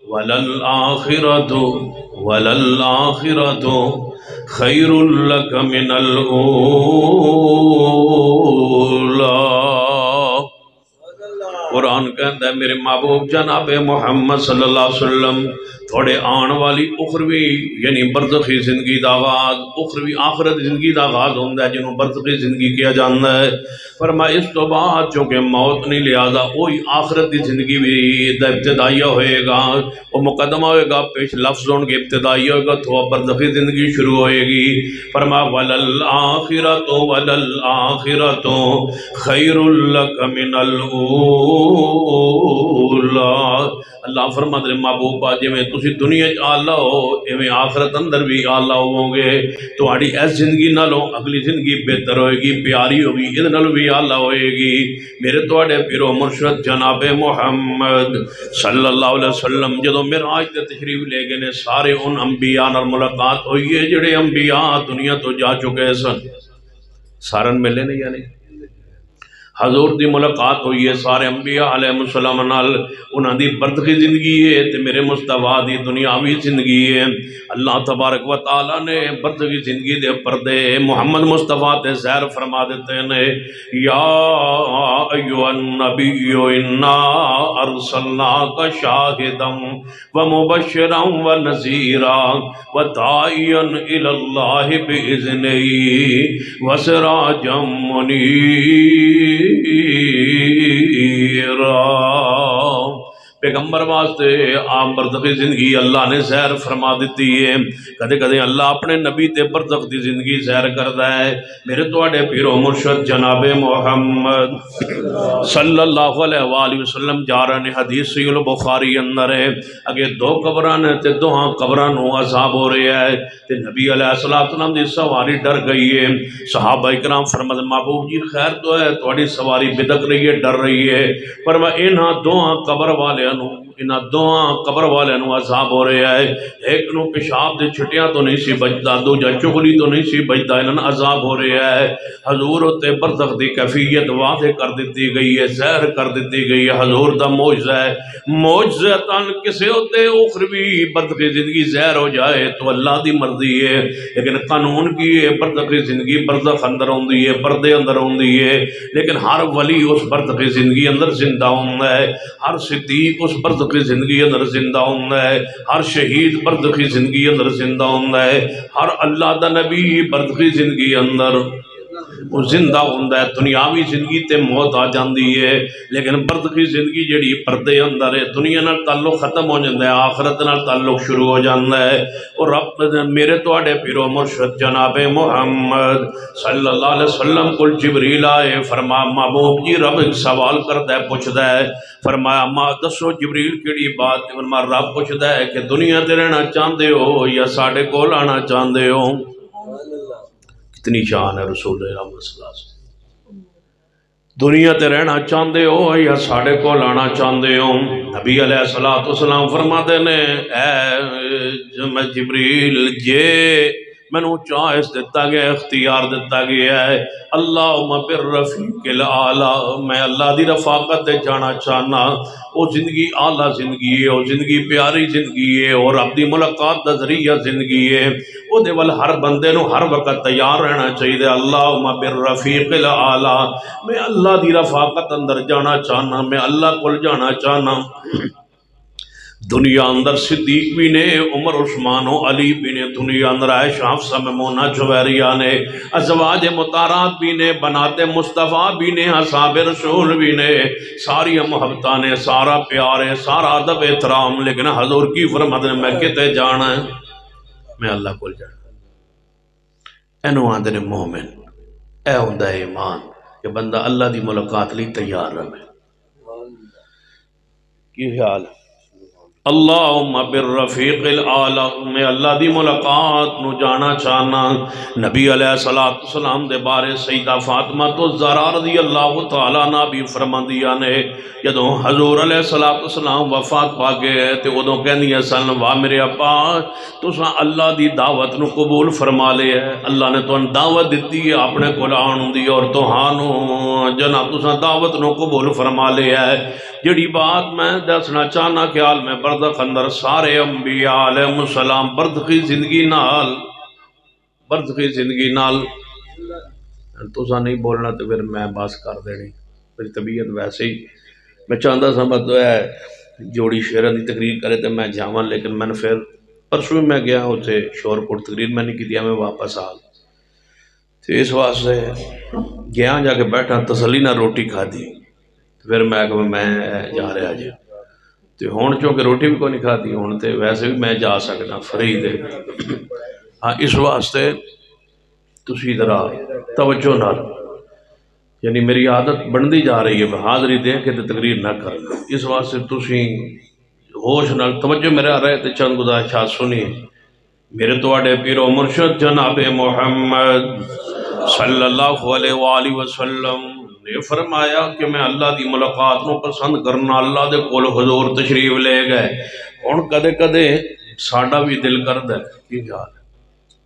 وَلَلْآخِرَةُ خَيْرٌ لَكَ مِنَ الْأُولَىٰ۔ قرآن کہتا ہے میرے محبوب جناب محمد صلی اللہ علیہ وسلم تھوڑے آن والی اخروی یعنی برزخی زندگی دا آغاز، اخروی آخرت زندگی دا آغاز ہوندہ ہے جنہوں برزخی زندگی کیا جاندہ ہے۔ فرمایا اس تو بعد چونکہ موت نہیں لہذا وہی آخرت دی زندگی بھی دا ابتدائیہ ہوئے گا، وہ مقدمہ ہوئے گا، پیش لفظ ہوں گے ابتدائیہ ہوئے گا تو برزخی زندگی شروع ہوئے گی۔ فرمایا وَلَلْآخِرَةُ وَلَلْآخِرَةُ خَيْرٌ لَكَ مِنَ الْأُولَىٰ۔ اللہ فرماتے ہیں محبوبہ جی میں تسی دنیا آلہ ہو ایویں آخرت اندر بھی آلہ ہوں گے، تو آڑی ایس زندگی نہ لو اگلی زندگی بہتر ہوئے گی، پیاری ہوگی، ادھنال بھی آلہ ہوئے گی۔ میرے تو آڑے پیرو مرشد جناب محمد صلی اللہ علیہ وسلم جدو معراج تے تشریف لے گئے نے سارے ان انبیاء نال ملاقات ہوئی ہے جڑے انبیاء دنیا تو جا چکے سن، سارن ملے نہیں یعنی حضور دی ملاقات ہوئی ہے سارے انبیاء علیہ السلام نال، انہاں دی برزخی زندگی ہے تے میرے مصطفیٰ دی دنیاوی زندگی ہے۔ اللہ تبارک و تعالیٰ نے برزخی زندگی دے پردے محمد مصطفیٰ تے زہر فرما دیتے ہیں، یا ایوہ النبی انا ارسلناک شاہدا ومبشرا ونذیرا وداعیا الی اللہ بإذنہ وسراجا منیرا۔ پیغمبر واسطے عام برزخی زندگی اللہ نے زہر فرما دیتی ہے، کدے کدے اللہ اپنے نبی تے برزخ دی زندگی زہر کردا ہے۔ میرے توڑے پیرو مرشد جناب محمد صلی اللہ علیہ وآلہ وسلم جا رہے ہیں، حدیث صحیح البخاری اندر ہے، اگر دو قبران تے دوہاں قبران ہو عذاب ہو رہے ہیں تے نبی علیہ السلام دی سواری ڈر گئی ہے۔ صحابہ اکرام فرماتے محبوب جی خیر تو ہے تھوڑی سواری بدک رہی ہے ڈر رہی ہے، فرمایا انہاں دوہاں قبر والے انہاں دوہاں قبر والے عذاب ہو رہے ہیں، ایک نو پیشاب دے چھٹیاں تو نہیں سی بجدا، دو جا چگلی تو نہیں سی بجدا، انہاں عذاب ہو رہے ہیں۔ حضور تے برزخ دی کیفیت واضح کر دیتی گئی ہے، ظاہر کر دیتی گئی ہے، حضور دا معجزہ ہے۔ معجزتاً کسے ہوتے اخروی برزخی زندگی ظاہر ہو جائے تو اللہ دی مرضی ہے، لیکن قانون کی ہے برزخی زندگی برزخ اندر ہوندی ہے، پردے اندر ہوندی ہے، لیکن ہر ولی اس برزخی زندگی اندر زندہ ہوندہ ہے، ہر صدیق اس برزخی زندگی اندر زندہ ہوندہ ہے، ہر شہید برزخی زندگی اندر زندہ ہوندہ ہے، ہر اللہ دا نبی برزخی زندگی اندر وہ زندہ ہوندہ ہے۔ دنیاوی زندگی تے موت آ جاندی ہے، لیکن برزخی زندگی جڑی پردے اندر ہے، دنیا نال تعلق ختم ہو جاندہ ہے، آخرت نال تعلق شروع ہو جاندہ ہے۔ اور رب میرے توڑے پیرو مرشد جناب محمد صلی اللہ علیہ وسلم کل جبریل آئے، فرمایا محبوب جی رب سوال کردہ ہے پوچھدہ ہے، فرمایا ماں دسو جبریل کیڑی بات، فرمایا رب پوچھدہ ہے کہ دنیا تے رہنا چاندے ہو یا ساڑھے کول آنا چاندے ہو؟ کتنی شان ہے رسول اللہ صلی اللہ علیہ وسلم، دنیا تے رہنا چاندے ہو یا ساڑھے کو لانا چاندے ہو؟ نبی علیہ السلام فرماتے نے اے جبریل جے منو چوائس دیتا گیا اختیار دیتا گیا ہے، اللہم بالرفیق الاعلی، میں اللہ دی رفاقت دے جانا چاہنا، وہ زندگی اعلیٰ زندگی ہے، وہ زندگی پیاری زندگی ہے، اور اپنی ملاقات دا ذریعہ زندگی ہے، وہ دے وال ہر بندے نو ہر وقت تیار رہنا چاہیے۔ اللہم بالرفیق الاعلی، میں اللہ دی رفاقت اندر جانا چاہنا، میں اللہ کل جانا چاہنا۔ دنیا اندر صدیق بھی نے، عمر عثمان و علی بھی نے، دنیا اندر عائشہ حفصہ میمونہ جویریہ نے، ازواج مطہرات بھی نے، بنات مصطفیٰ بھی نے، اصحاب رسول بھی نے، ساری محبتہ نے، سارا پیار ہے، سارا ادب احترام، لیکن حضور کی فرمت نے میں کتے جانا ہے، میں اللہ کو جانا۔ اینو آندے نے مومن، اے ہوندہ ایمان کہ بندہ اللہ دی ملاقات لی تیار رہے۔ کی خیال ہے؟ اللہم بالرفیق الاعلی، میں اللہ دی ملاقات نو جانا چاہنا۔ نبی علیہ السلام دے بارے سیدہ فاطمہ تو زہرا رضی اللہ تعالیٰ عنہ بھی فرماندیاں نے، جدوں حضور علیہ السلام وفات پا گئے تے ادوں کہندیاں سن واہ میرے ابا تساں اللہ دی دعوت نو قبول فرما لے ہے، اللہ نے تو دعوت دیتی ہے اپنے کول آن دی، اور تہانوں جناب تساں دعوت نو قبول فرما لے ہے۔ جڑی بات میں دسنا چاہنا خیال میں برزخ اندر سارے انبیاء علیہ السلام برزخی زندگی نال تساں نہیں بولنا تو پھر میں بس کر دینی، میری طبیعت ویسے ہی میں چاہتا سمجھ تو ہے جوڑی شیرہ دی تقریر کرے تو میں جاواں، لیکن میں نے پھر پرسوں میں گیا ہوتے شور کوٹ تقریر میں نہیں کی دیا، میں واپس آ تو اس واسطے گیا جا کے بیٹھا تسلی نہ روٹی کھا دی، پھر میں کہ میں جا رہا جی تو ہون چونکہ روٹی بھی کوئی نہیں کھا دی ہون تے ویسے بھی میں جا سکنا فری دے ہاں اس واسطے تسی ذرا توجہ نہ، یعنی میری عادت بندی جا رہی ہے حاضری دے کے تقریر نہ کرنا، اس واسطے تسی ہوش نال توجہ میرے آ رہے تھے چند گزارشات سنیے۔ میرے توڑے پیر و مرشد جناب محمد صلی اللہ علیہ وآلہ وسلم نے فرمایا کہ میں اللہ دی ملاقات نو پسند کرنا، اللہ دے کول حضور تشریف لے گئے، اور کدے کدے ساڈا بھی دل کردا ہے، کی جال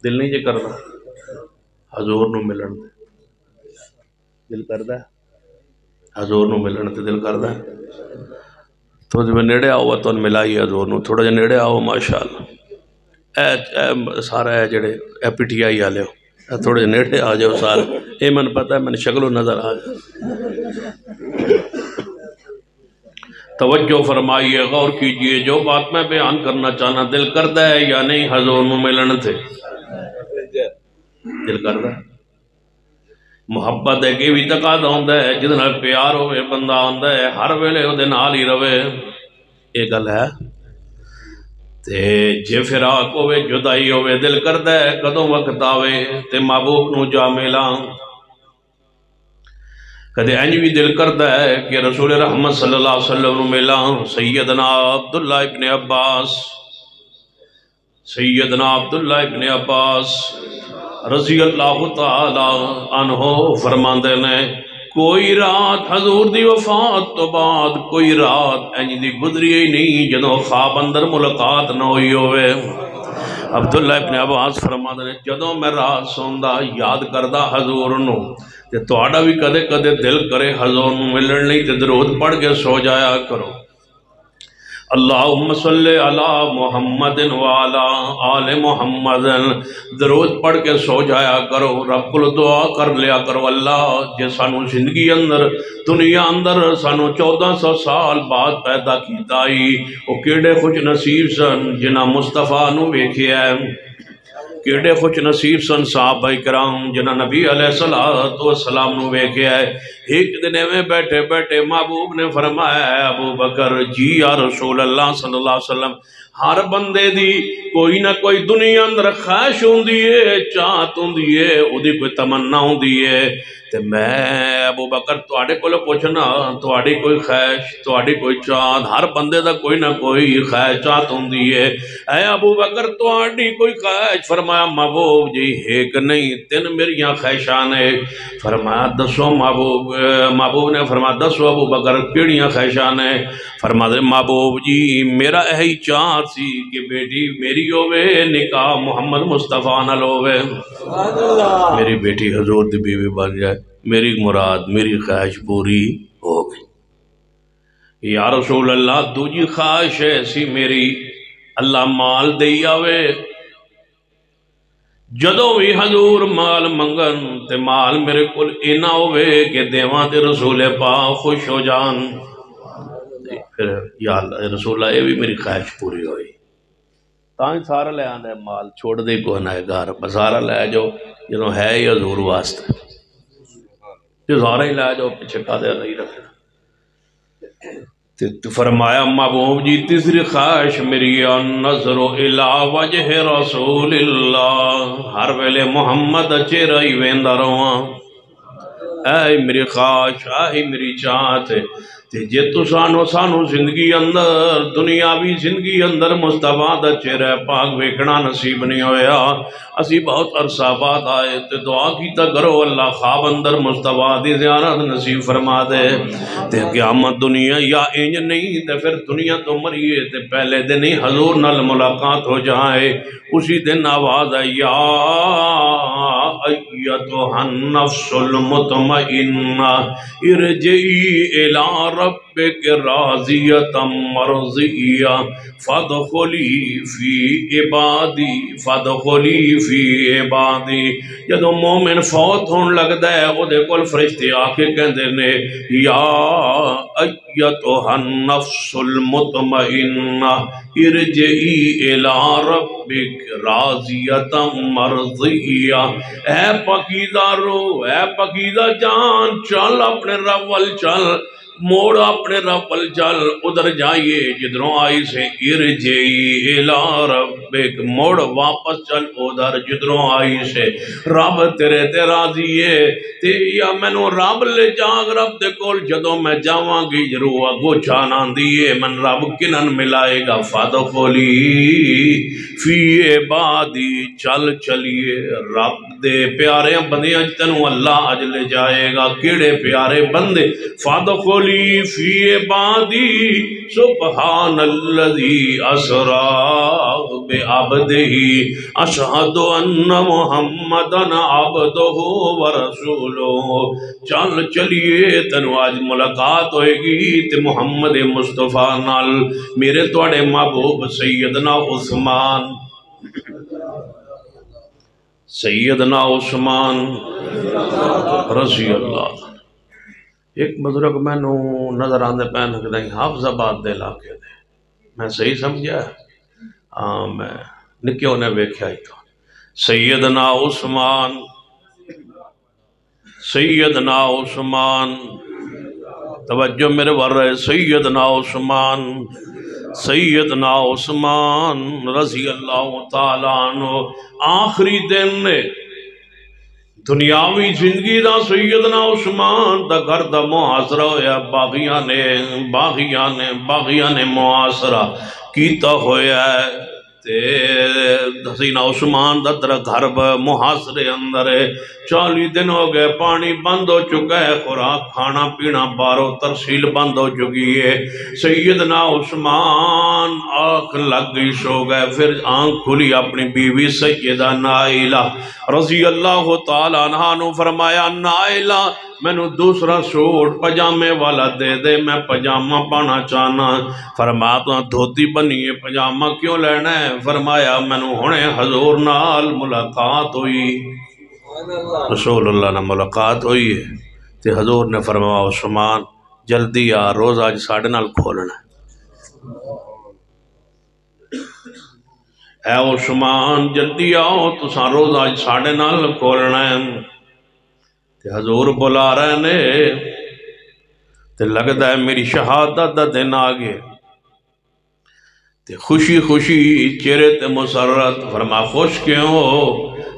دل نہیں جے کردا حضور نو ملن دے، دل کردا ہے حضور نو ملن تے دل کردا ہے تو جب نیڑے آؤ تو ملائی حضور نو، تھوڑا جا نیڑے آؤ ماشاءاللہ، اے سارا ہے جڑے اے پی ٹی آئی والے ہو تھوڑے جا نیڑے آ جاؤ سارا، اے من پتہ ہے میں نے شکل و نظر آ جائے۔ توجہ فرمائیے، غور کیجئے، جو بات میں بیان کرنا چاہنا دل کردا ہے یا نہیں حضور نو ملن تھے؟ دل کردا ہے، محبت ہے کہ بھی تقاضا ہوندا ہے، جس نال پیار ہوئے بندہ آندا ہے ہر ویلے او دے نال ہی رہے، یہ گل ہے تے جے فراق ہوئے جدائی ہوئے دل کردا ہے کدوں وقت آوے تے محبوب نو جا ملاں، کدے انج بھی دل کردا ہے کہ رسول رحمت صلی اللہ علیہ وسلم نو ملاں، سیدنا عبداللہ ابن عباس، سیدنا عبداللہ ابن عباس رضی اللہ تعالی عنہ فرماندے نے کوئی رات حضور دی وفات تو بعد کوئی رات انج دی گزری ہی نہیں جدوں خواب اندر ملاقات نہ ہوئی ہوئے۔ عبداللہ ابن عباس فرماندے نے جدوں میں رات سوندا یاد کردا حضور نو تے تہاڈا بھی کدے کدے دل کرے حضور نو ملن نہیں تے درود پڑھ کے سو جایا کرو۔ اللہم صلی علی محمد وعلا آل محمد، درود پڑھ کے سو جایا کرو، رب کو دعا کر لیا کرو اللہ جے سانو زندگی اندر دنیا اندر سانو 1400 سال بعد پیدا کیتا ہی، او کیڑے خوش نصیب سن جنہ مصطفیٰ نو ویکھیا ہے، کیڑے خوش نصیب سن صحابہ کرام جنہ نبی علیہ السلام نو ویکھیا ہے۔ ایک دن میں بیٹھے بیٹھے محبوب نے فرمایا ہے ابو بکر جی یا رسول اللہ صلی اللہ علیہ وسلم، ہر بندے دی کوئی نہ کوئی دنیا اندر خواہش ہوندی ہے، چاہت ہوندی ہے، او دی کوئی تمنا ہوندی ہے، تے میں ابو بکر تواڈے کولوں پوچھنا تواڈی کوئی خواہش تواڈی کوئی چاہت، ہر بندے دا کوئی نہ کوئی خواہش چاہت ہوندی ہے، اے ابو بکر تواڈی کوئی خواہش؟ فرمایا محبوب جی ایک نہیں 3 میریاں خواہشاں نے۔ فرمایا دسو محبوب نے فرمایا دسو ابو بکر کیڑیاں خواہشاں نے؟ فرمایا محبوب جی میرا یہی چاہت سی کہ بیٹی میری ہوئے نکاح محمد مصطفیٰ نال ہوئے، میری بیٹی حضور دی بیوی بن جائے، میری مراد میری خواہش پوری ہو گئی۔ یا رسول اللہ دوجی خواہش ایسی میری اللہ مال دئی آوے، جدوں بھی حضور مال منگن تے مال میرے کل اینا ہوئے کہ دیواں تے رسول پاک خوش ہو جان، پھر یا اللہ رسول اللہ یہ بھی میری خواہش پوری ہوئی، تاں سارا لے آنا ہے مال چھوڑ دے کو نہ ہے گھر بسارا لے جو جنہوں ہے ہی حضور واسطے، جو سارا ہی لے جو پیچھے کا دے نہیں رکھنا۔ فرمایا محبوب جی تیسری خواہش میری النظر الی وجہ رسول اللہ، ہر ویلے محمد چہرہ ہی ویندا رہواں، اے میری خواہش اے میری چاہت تے جے تو سانو زندگی اندر دنیاوی زندگی اندر مصطفیٰ دا چہرہ پاک ویکھنا نصیب نہیں ہویا، اسی بہت عرصہ بعد آئے تے دعا کیتا کرو اللہ خواب اندر مصطفیٰ دی زیارت نصیب فرما دے تے قیامت دنیا یا انج نہیں تے پھر دنیا تو مریے تے پہلے دن ہی حضور نال ملاقات ہو جائے، اسی دن آواز ہے أيتها النفس المطمئنة ارجعي إلى ربك راضية مرضية فادخلی فی عبادی فادخلی فی عبادی۔ جدو مومن فوت ہون لگدا ہے او دے کول فرشتے آ کے کہندے نے یا ایتھا النفس المطمئنہ ارجعی الی ربک راضیۃ مرضیہ۔ اے پاکیزہ روح، اے پاکیزہ جان، چل اپنے رب وال چل، موڑ اپنے رب وال چل، ادھر جائیے جدھروں آئی سے ارجعی الی ربک، موڑ واپس چل ادھر جدھروں آئی سے، رب تیرے تے راضی ہے تے یا مینوں رب لے جاگ رب دے کول جدوں میں جاواں گی روح اگو چھانا دیئے من رب کنن ملائے گا فادخلی فی عبادی، چل چلیے رب دے پیارے بندیاں تینوں اللہ اج لے جائے گا۔ کیڑے پیارے بندے؟ فادخلی فی عبادی سبحان الذی اسری بعبدہ اشہد ان محمدن عبدہ ورسولہ۔ چل چلیے تینوں آج ملاقات ہوئے گی تے محمد مصطفیٰ نال، میرے توڑے محبوب سیدنا عثمان رضی اللہ۔ ایک بزرگ میں نو نظر آندے پہن کہ حافظ آباد دے علاقے دے، میں صحیح سمجھا ہے؟ میں نکیوں نے بیکھیا ہی تو سیدنا عثمان توجہ میرے ور رہے، سیدنا عثمان رضی اللہ تعالیٰ عنہ آخری دن نے دنیاوی زندگی دا سیدنا عثمان دا گھر دا محاصرہ ہویا، باغیاں نے محاصرہ کیتا ہویا ہے تے سیدنا عثمان دا گھر محاصرے اندر ہے، 40 دن ہو گئے، پانی بند ہو چکا ہے، خوراک کھانا پینا بارو ترسیل بند ہو چکی ہے۔ سیدنا عثمان آنکھ لگ گئی سو گئے، پھر آنکھ کھلی اپنی بیوی سیدہ نائلہ رضی اللہ تعالیٰ عنہ نے فرمایا نائلہ میں نے دوسرا سوٹ پجامے والا دے دے، میں پجامہ پانا چاہنا۔ فرمایا تو دھوتی بنیے پجامہ کیوں لینا ہے؟ فرمایا میں نے ہونے حضور نال ملاقات ہوئی، رسول اللہ نے ملاقات ہوئی ہے تے حضور نے فرمایا عثمان جلدی آ، روز آج ساڑھے نال کھولنا ہے۔ اے عثمان جلدی آؤ تو ساں روز آج ساڑھے نال کھولنا ہے تے حضور بلا رہے نے تے لگتا ہے میری شہادت دا دن آگے تے خوشی خوشی چہرے تے مسرت۔ فرما خوش کیوں ہو؟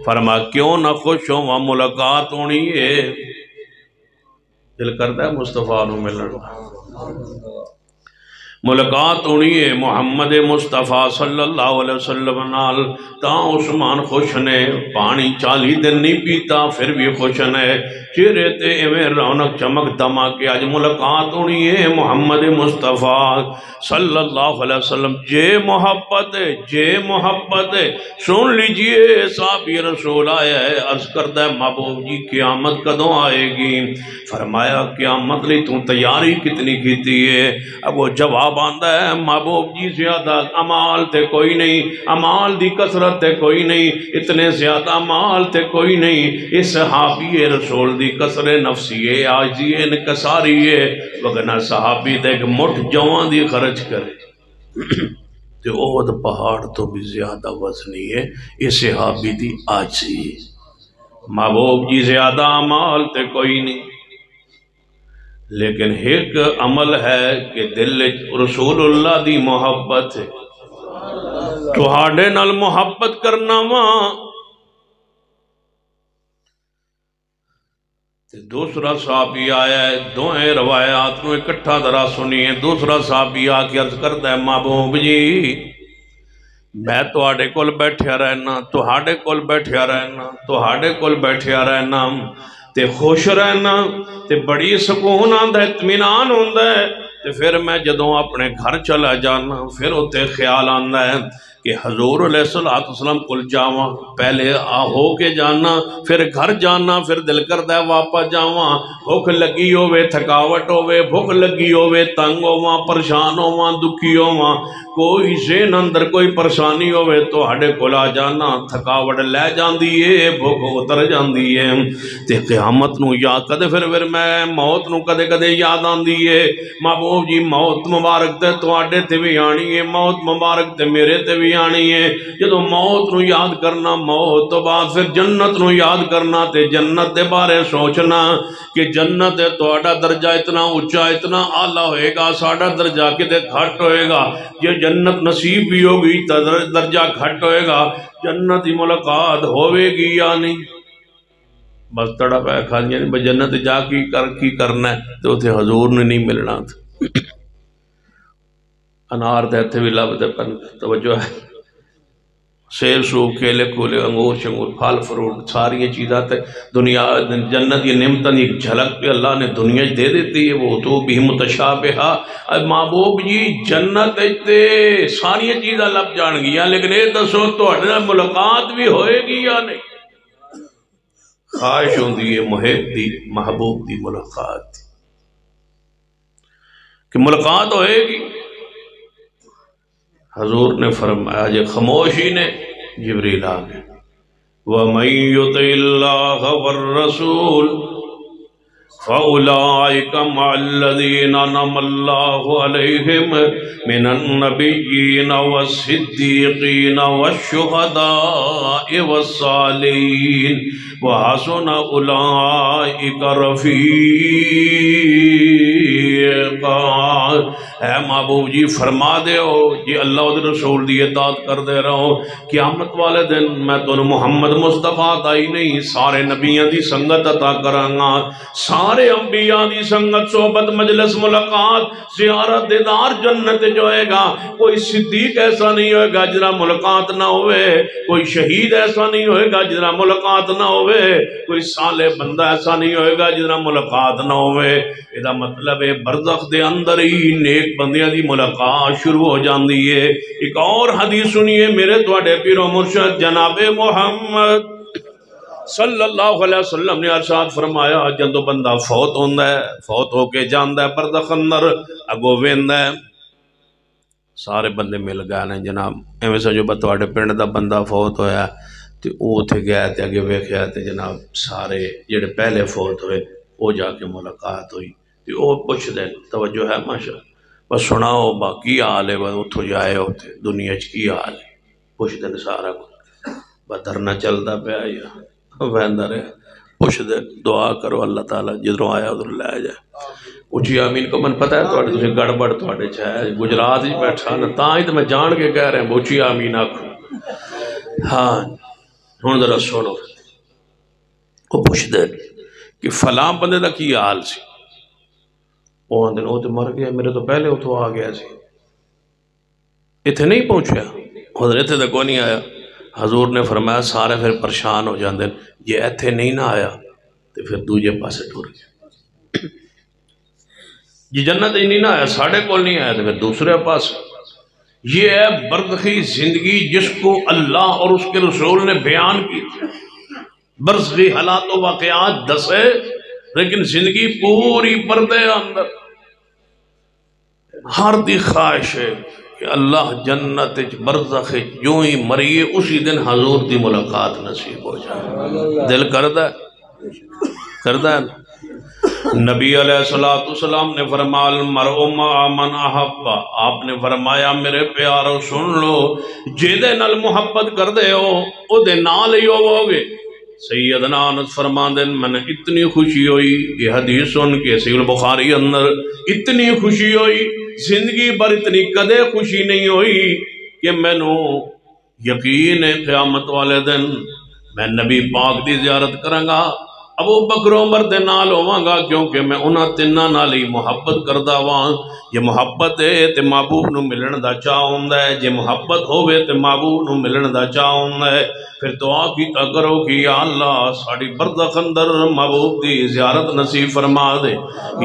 فرما کیوں نہ خوش ہو، وہاں ملاقات ہونی ہے، دل کرتا ہے مصطفیٰ نو ملنا، ملاقات ہونی ہے محمد مصطفیٰ صلی اللہ علیہ وسلم نال۔ تاں عثمان خوش نے، پانی 40 دن نہیں پیتا پھر بھی خوش نے، چہرے تے ایویں رونق چمک دما کہ آج ملاقات ہونی ہے محمد مصطفیٰ صلی اللہ علیہ وسلم۔ جے محبت ہے سن لیجئے صحابی رسول آیا ہے، عرض کردہ ہے محبوب جی قیامت کدوں آئے گی؟ فرمایا قیامت لی تو تیاری کتنی کیتی ہے؟ اب وہ جواب آندہ ہے محبوب جی زیادہ عمال تے کوئی نہیں، عمال دی کثرت تے کوئی نہیں، اتنے زیادہ عمال تے کوئی نہیں، اس صحابی رسول دی کثر نفسی ہے، آجی ہے، انکساری ہے، وگرنہ صحابی تے ایک مٹھ جوان دی خرچ کرے تے احد پہاڑ تو بھی زیادہ وزنی ہے، اس صحابی دی آجی ہے۔ محبوب جی زیادہ عمال تے کوئی نہیں، لیکن ایک عمل ہے کہ دل رسول اللہ دی محبت ہے، تہاڈے نال محبت کرنا ماں۔ دوسرا صحابی آیا ہے، دوئیں روایات نو اکٹھا درہ سنیے۔ دوسرا صحابی آ کے عرض کرتا ہے محبوب جی میں تہاڈے کول بیٹھیا رہنا تے خوش رہنا تے بڑی سکون آندا ہے، اطمینان ہوندا ہے تے پھر میں جدوں اپنے گھر چلا جانا پھر اتے خیال آندا ہے کہ کہ حضور علیہ السلام کل جاواں، پہلے ہو کے جانا، پھر گھر جانا، پھر دل کردہ ہے واپس جاواں، بھوک لگی ہوئے، تھکاوٹ ہوئے، بھوک لگی ہوئے، تنگ ہوواں، پریشان ہوواں، دکھی ہوواں، کوئی ذہن اندر کوئی پریشانی ہوئے تو ہڈے کول آ جانا، تھکاوٹ لے جاندی ہے، بھوک اتر جاندی ہے، تے قیامت نو یاد کدے پھر میں موت نو کدے کدے یاد آندی ہے۔ محبوب جی موت مبارک تے تواڈے تے بھی آنی ہے، موت مبارک تے میرے تے بھی آنی ہے۔ جدو موت نو یاد کرنا، موت تو بعد پھر جنت نو یاد کرنا، تے جنت دے بارے سوچنا کہ جنت تواڈا درجہ اتنا اونچا اتنا اعلیٰ ہوئے گا، ساڈا درجہ کتے گھٹ ہوئے گا۔ یہ جنت نصیب بھی ہوگی تو درجہ گھٹ ہوئے گا، جنت ہی ملاقات ہوئے گی یا نہیں۔ بس تڑا پہ کھا دیا نہیں، جنت جا کی کرنا ہے تو اتھے حضور نے نہیں ملنا تھا۔ انار دے اتھے بھی لب دے پن توجہ ہے، سیب سوب کیلے کولے انگور شنگور پھل فروٹ ساری چیزاں تے دنیا جنت یہ نعمتاں دی ایک جھلک پہ اللہ نے دنیا دے دیتی ہے، وہ تو بھی متشابہہ۔ محبوب جی جنت تے ساری چیزاں لب جان گیا، لیکن اے دسو تہاڈے ملاقات بھی ہوئے گی یا نہیں؟ خواہش ہوندی ہے محب دی محبوب دی ملاقات کہ ملاقات ہوئے گی۔ حضور نے فرمایا جے خاموشی نے جبریل آگے وَمَن يُطِعِ اللَّهَ وَالرَّسُولَ فَأُولَئِكَ مَعَ الَّذِينَ أَنْعَمَ اللَّهُ عَلَيْهِمْ مِنَ النَّبِيِّينَ وَالصِّدِّيقِينَ وَالشُّهَدَاءِ وَالصَّالِحِينَ وَحَسُنَ أُولَئِكَ رَفِيقًا۔ اے محبوب جی فرما دے ہو جی اللہ اور رسول دی اطاعت کر دے رہا ہوں، قیامت والے دن میں تو محمد مصطفیٰ دائی نہیں سارے نبیاں دی سنگت عطا کرانگا، سارے انبیاء دی سنگت صحبت مجلس ملاقات زیارت دیدار جنت جو ہے گا۔ کوئی صدیق ایسا نہیں ہوئے گا جرا ملاقات نہ ہوئے، کوئی شہید ایسا نہیں ہوئے گا جرا ملاقات نہ ہوئے، کوئی صالح بندہ ایسا نہیں ہوئے گا جرا ملاقات نہ ہوئے۔ یہ مطلب ہے برزخ دے اندر ہی نیک بندیاں دی ملاقات شروع ہو جاندی ہے۔ ایک اور حدیث سنیے میرے تواڈے پیر و مرشد جناب محمد صلی اللہ علیہ وسلم نے ارشاد فرمایا جدو بندہ فوت ہوندا ہے، فوت ہو کے جاندا ہے برزخ اندر اگو ویندا ہے، سارے بندے مل گئے نے جناب ایویں سمجھو تواڈے پنڈ دا بندہ فوت ہویا تے او اوتھے گیا تے اگے ویکھیا تے جناب سارے جڑے پہلے فوت ہوئے او جا کے ملاقات ہوئی تے او پوچھ دے توجہ ہے ماشاءاللہ بس سناؤ با کی حال ہے، بس اتھو جائے ہوتے دنیا چ کی حال ہے، پوچھ دے سارا کچھ بس دھرنا چلتا پیا یا ویندا رہے، پوچھ دے دعا کرو اللہ تعالیٰ جدھروں آیا ادھر لے جائے۔ اچھی آمین کو من پتہ ہے تواڈے تسی گڑبڑ تواڈے چ ہے گجرات ہی بیٹھا نا تاں ہی تے میں جان کے کہہ رہا ہوں اچھی آمین آکھو۔ ہاں ہن ذرا سنو وہ پوچھ دے کہ فلاں بندے دا کی حال سی، وہ آندے وہ تو مر گیا، میرے تو پہلے اتھو آ گیا سی، اتھے نہیں پہنچیا، حضرت اتھے تک نہیں آیا۔ حضور نے فرمایا سارے پھر پریشان ہو جاندے یہ اتھے نہیں نہ آیا تو پھر دوجے پاسے ٹر گیا، یہ جنت ہی نہیں نہ آیا ساڑھے کول نہیں آیا تو پھر دوسرے پاس۔ یہ ہے برزخی زندگی جس کو اللہ اور اس کے رسول نے بیان کی، برزخی حالات و واقعات دسے لیکن زندگی پوری پردے اندر۔ ہر دی خواہش ہے کہ اللہ جنت برزخ جو ہی مریے اسی دن حضور دی ملاقات نصیب ہو جائے، دل کردہ ہے نبی علیہ السلام نے فرمایا المرء مع من احب، آپ نے فرمایا میرے پیارو سن لو جیدے نال محبت کر دے ہو او دے نال ہی ہو گے۔ سیدنا انس فرماندے میں نے اتنی خوشی ہوئی یہ حدیث سن کے صحیح البخاری اندر اتنی خوشی ہوئی زندگی بھر اتنی کدے خوشی نہیں ہوئی کہ میں نو یقین ہے قیامت والے دن میں نبی پاک دی زیارت کرنگا، ابو بکر عمر دے نال ہوواں گا کیونکہ میں انہاں تناں نال ہی محبت کردا واں یہ محبت ہے تے محبوب نو ملن دا چاہ ہوندا ہے جے محبت ہوے تے محبوب نو ملن دا چاہ ہوندا ہے پھر دعا کیتا کرو کہ یا اللہ ساڈی برزخ اندر محبوب دی زیارت نصیب فرما دے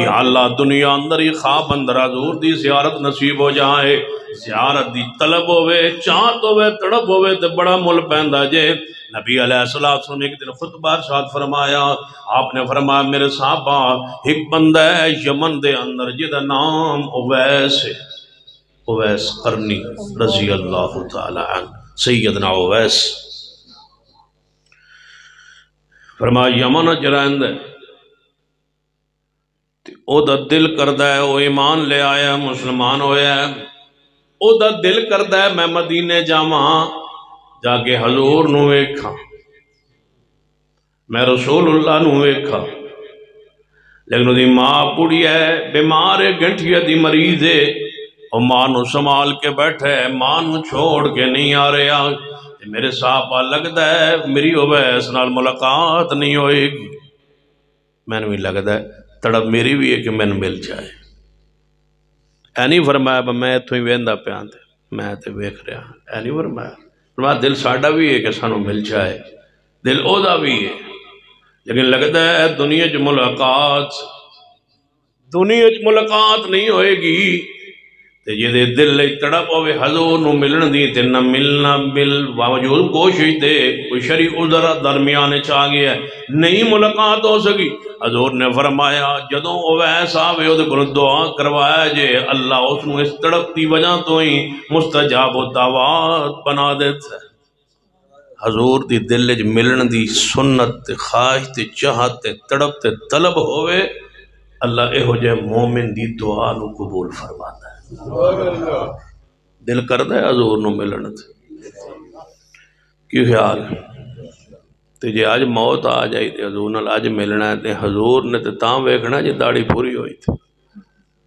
یا اللہ دنیا اندر ہی خواب اندر حضور دی زیارت نصیب ہو جائے زیارت دی طلب ہوے چاہت ہوے تڑپ ہوے تے بڑا مل پیندا جے نبی علیہ السلام ایک دن خطبہ ارشاد فرمایا آپ نے فرمایا میرے صحابہ ایک بندہ ہے یمن دے اندر جدا نام اویس ہے اویس قرنی رضی اللہ تعالی عنہ سیدنا اویس فرمایا یمن جرائند ہے او دا دل کردہ ہے او ایمان لے آیا مسلمان ہویا ہے او دا دل کردہ ہے میں مدینے جامعہ جا کے حضور نو ویکھا میں رسول اللہ نو ویکھا لیکن وہ دی ماں پوڑی ہے بیمار ہے گھنٹیا دی مریض ہے اور ماں نو سنبھال کے بیٹھے ماں نو چھوڑ کے نہیں آ رہا میرے صاحبہ لگتا ہے میری اویس نال ملاقات نہیں ہوئے گی میں نے بھی لگتا ہے تڑپ میری بھی ہے کہ میں نے مل جائے اے نہیں فرمایا میں تو ہی ویندہ پیان دے میں تے ویکھ رہا اے نہیں فرمایا دل ساڑھا بھی ہے کہ سانو مل جائے دل او دا بھی ہے لیکن لگتا ہے دنیا جو ملاقات نہیں ہوئے گی تے یہ دے دل لئی تڑپ ہوئے حضور نو ملن دی تے نہ ملنا بالواوجود کوشش دے کوئی شریع عذر درمیانے چاہ گیا ہے نہیں ملاقات ہو سکی حضور نے فرمایا جدوں اویس آوے او دے کو دعا کروایا جے اللہ اس نو اس تڑپ دی وجہ تو ہی مستجاب و دعوات بنا دیتا ہے حضور دی دل جو ملن دی سنت تے خواہش تے چاہت تے تڑپ تے طلب ہوئے اللہ اے ہو جائے مومن دی دعا نو قبول فرماتا ہے دل کردہ ہے حضور نو ملن تے کی خیال تے جے آج موت آ جائی تے حضور نال آج ملنا ہے تے حضور نے تے تاں ویکھنا جے داڑھی پوری ہوئی تھی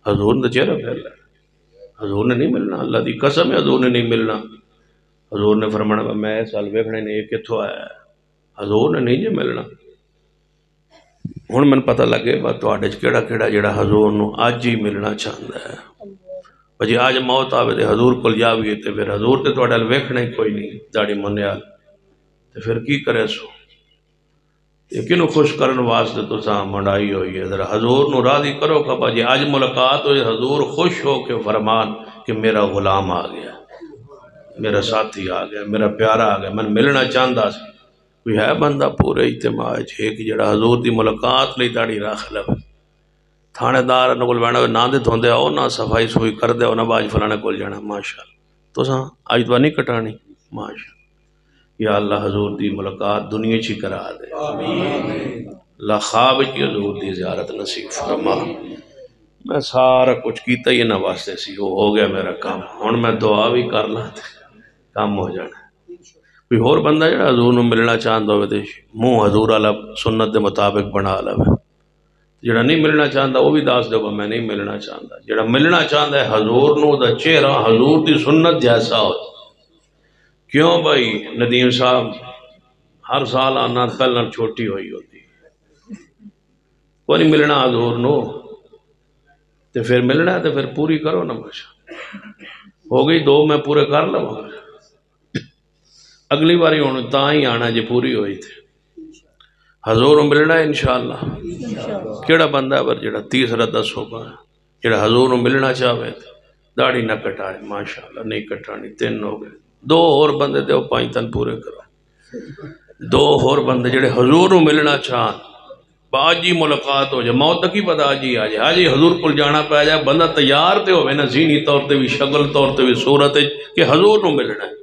حضور نے چہرہ پھیلا حضور نے نہیں ملنا اللہ دی قسم ہے حضور نے نہیں ملنا حضور نے فرمانا میں سال ویکھنے نے ایک کتھو آیا ہے حضور نے نہیں جے ملنا ہن من پتہ لگے بات تواڈے وچ کیڑا کیڑا جڑا حضور نو اج ہی ملنا چاہندا ہے بجے آج موت آوے تے حضور کول جاویے تے پھر حضور تے تواڈے ویکھنا ہی کوئی نہیں داڑھی منیال تے پھر کی کرے سو لیکن خوش کرن واسطے تو ساں منڈائی ہوئی ہے ذرا حضور نو راضی کرو کہ بجے آج ملاقات ہوئی حضور خوش ہو کے فرمان کہ میرا غلام آ گیا میرا ساتھی آ گیا میرا پیارا آ گیا من ملنا چاہندا سی کوئی ہے بندہ پورے اجتماع ہے کہ جڑا حضور دی ملاقات لئی داڑھی رکھ لو تھانے دار نکل بیٹھا نہ دے دھوندے آؤ نہ صفائی سوئی کر دے نہ باج فلانے کول جانا ماشاءاللہ تو ساں آج تو نہیں کٹانی ماشاءاللہ یا اللہ حضور دی ملاقات دنیا چی کرا دے اللہ خواب کی حضور دی زیارت نصیب فرما میں سارا کچھ کیتا ہی نہ واسطے سی ہو گیا میرا کام ہن میں دعا بھی کر لا کام ہو جانا کوئی اور بندہ جڑا حضور نو ملنا چاہندا ہوے تے منہ حضور والا سنت دے مطابق بنا لے جڑا نہیں ملنا چاہندا وہ بھی دس دے میں نہیں ملنا چاہندا جڑا ملنا چاہندا ہے حضور نو دا چہرہ حضور دی سنت جیسا ہو کیوں بھائی ندیم صاحب ہر سال آنا پہلے چھوٹی ہوئی ہوتی کوئی نہیں ملنا حضور نو تے پھر ملنا ہے تے پھر پوری کرو نا باشا ہو گئی 2 میں پورے کر لوں اگلی باری ہونے تاں ہی آنا جے پوری ہوئی تھی حضور ملنا ہے انشاءاللہ کیڑا بندہ ہے پر جڑا تیسرا 10 ہوگا جڑا حضور ملنا چاہوے داڑھی نہ کٹائے ماشاءاللہ نہیں کٹانی 3 ہو گئے 2 اور بندے دے 5 تن پورے کرو 2 اور بندے جڑے حضور ملنا چاہن آج ہی ملاقات ہو جائے موت کی پتہ آج ہی آ جائے آج ہی حضور کو جانا پہ جائے بندہ تیار تے ہوئے نا ذہنی طور تے بھی شکل طور تے بھی صورت ہے کہ حضور نو ملنا ہے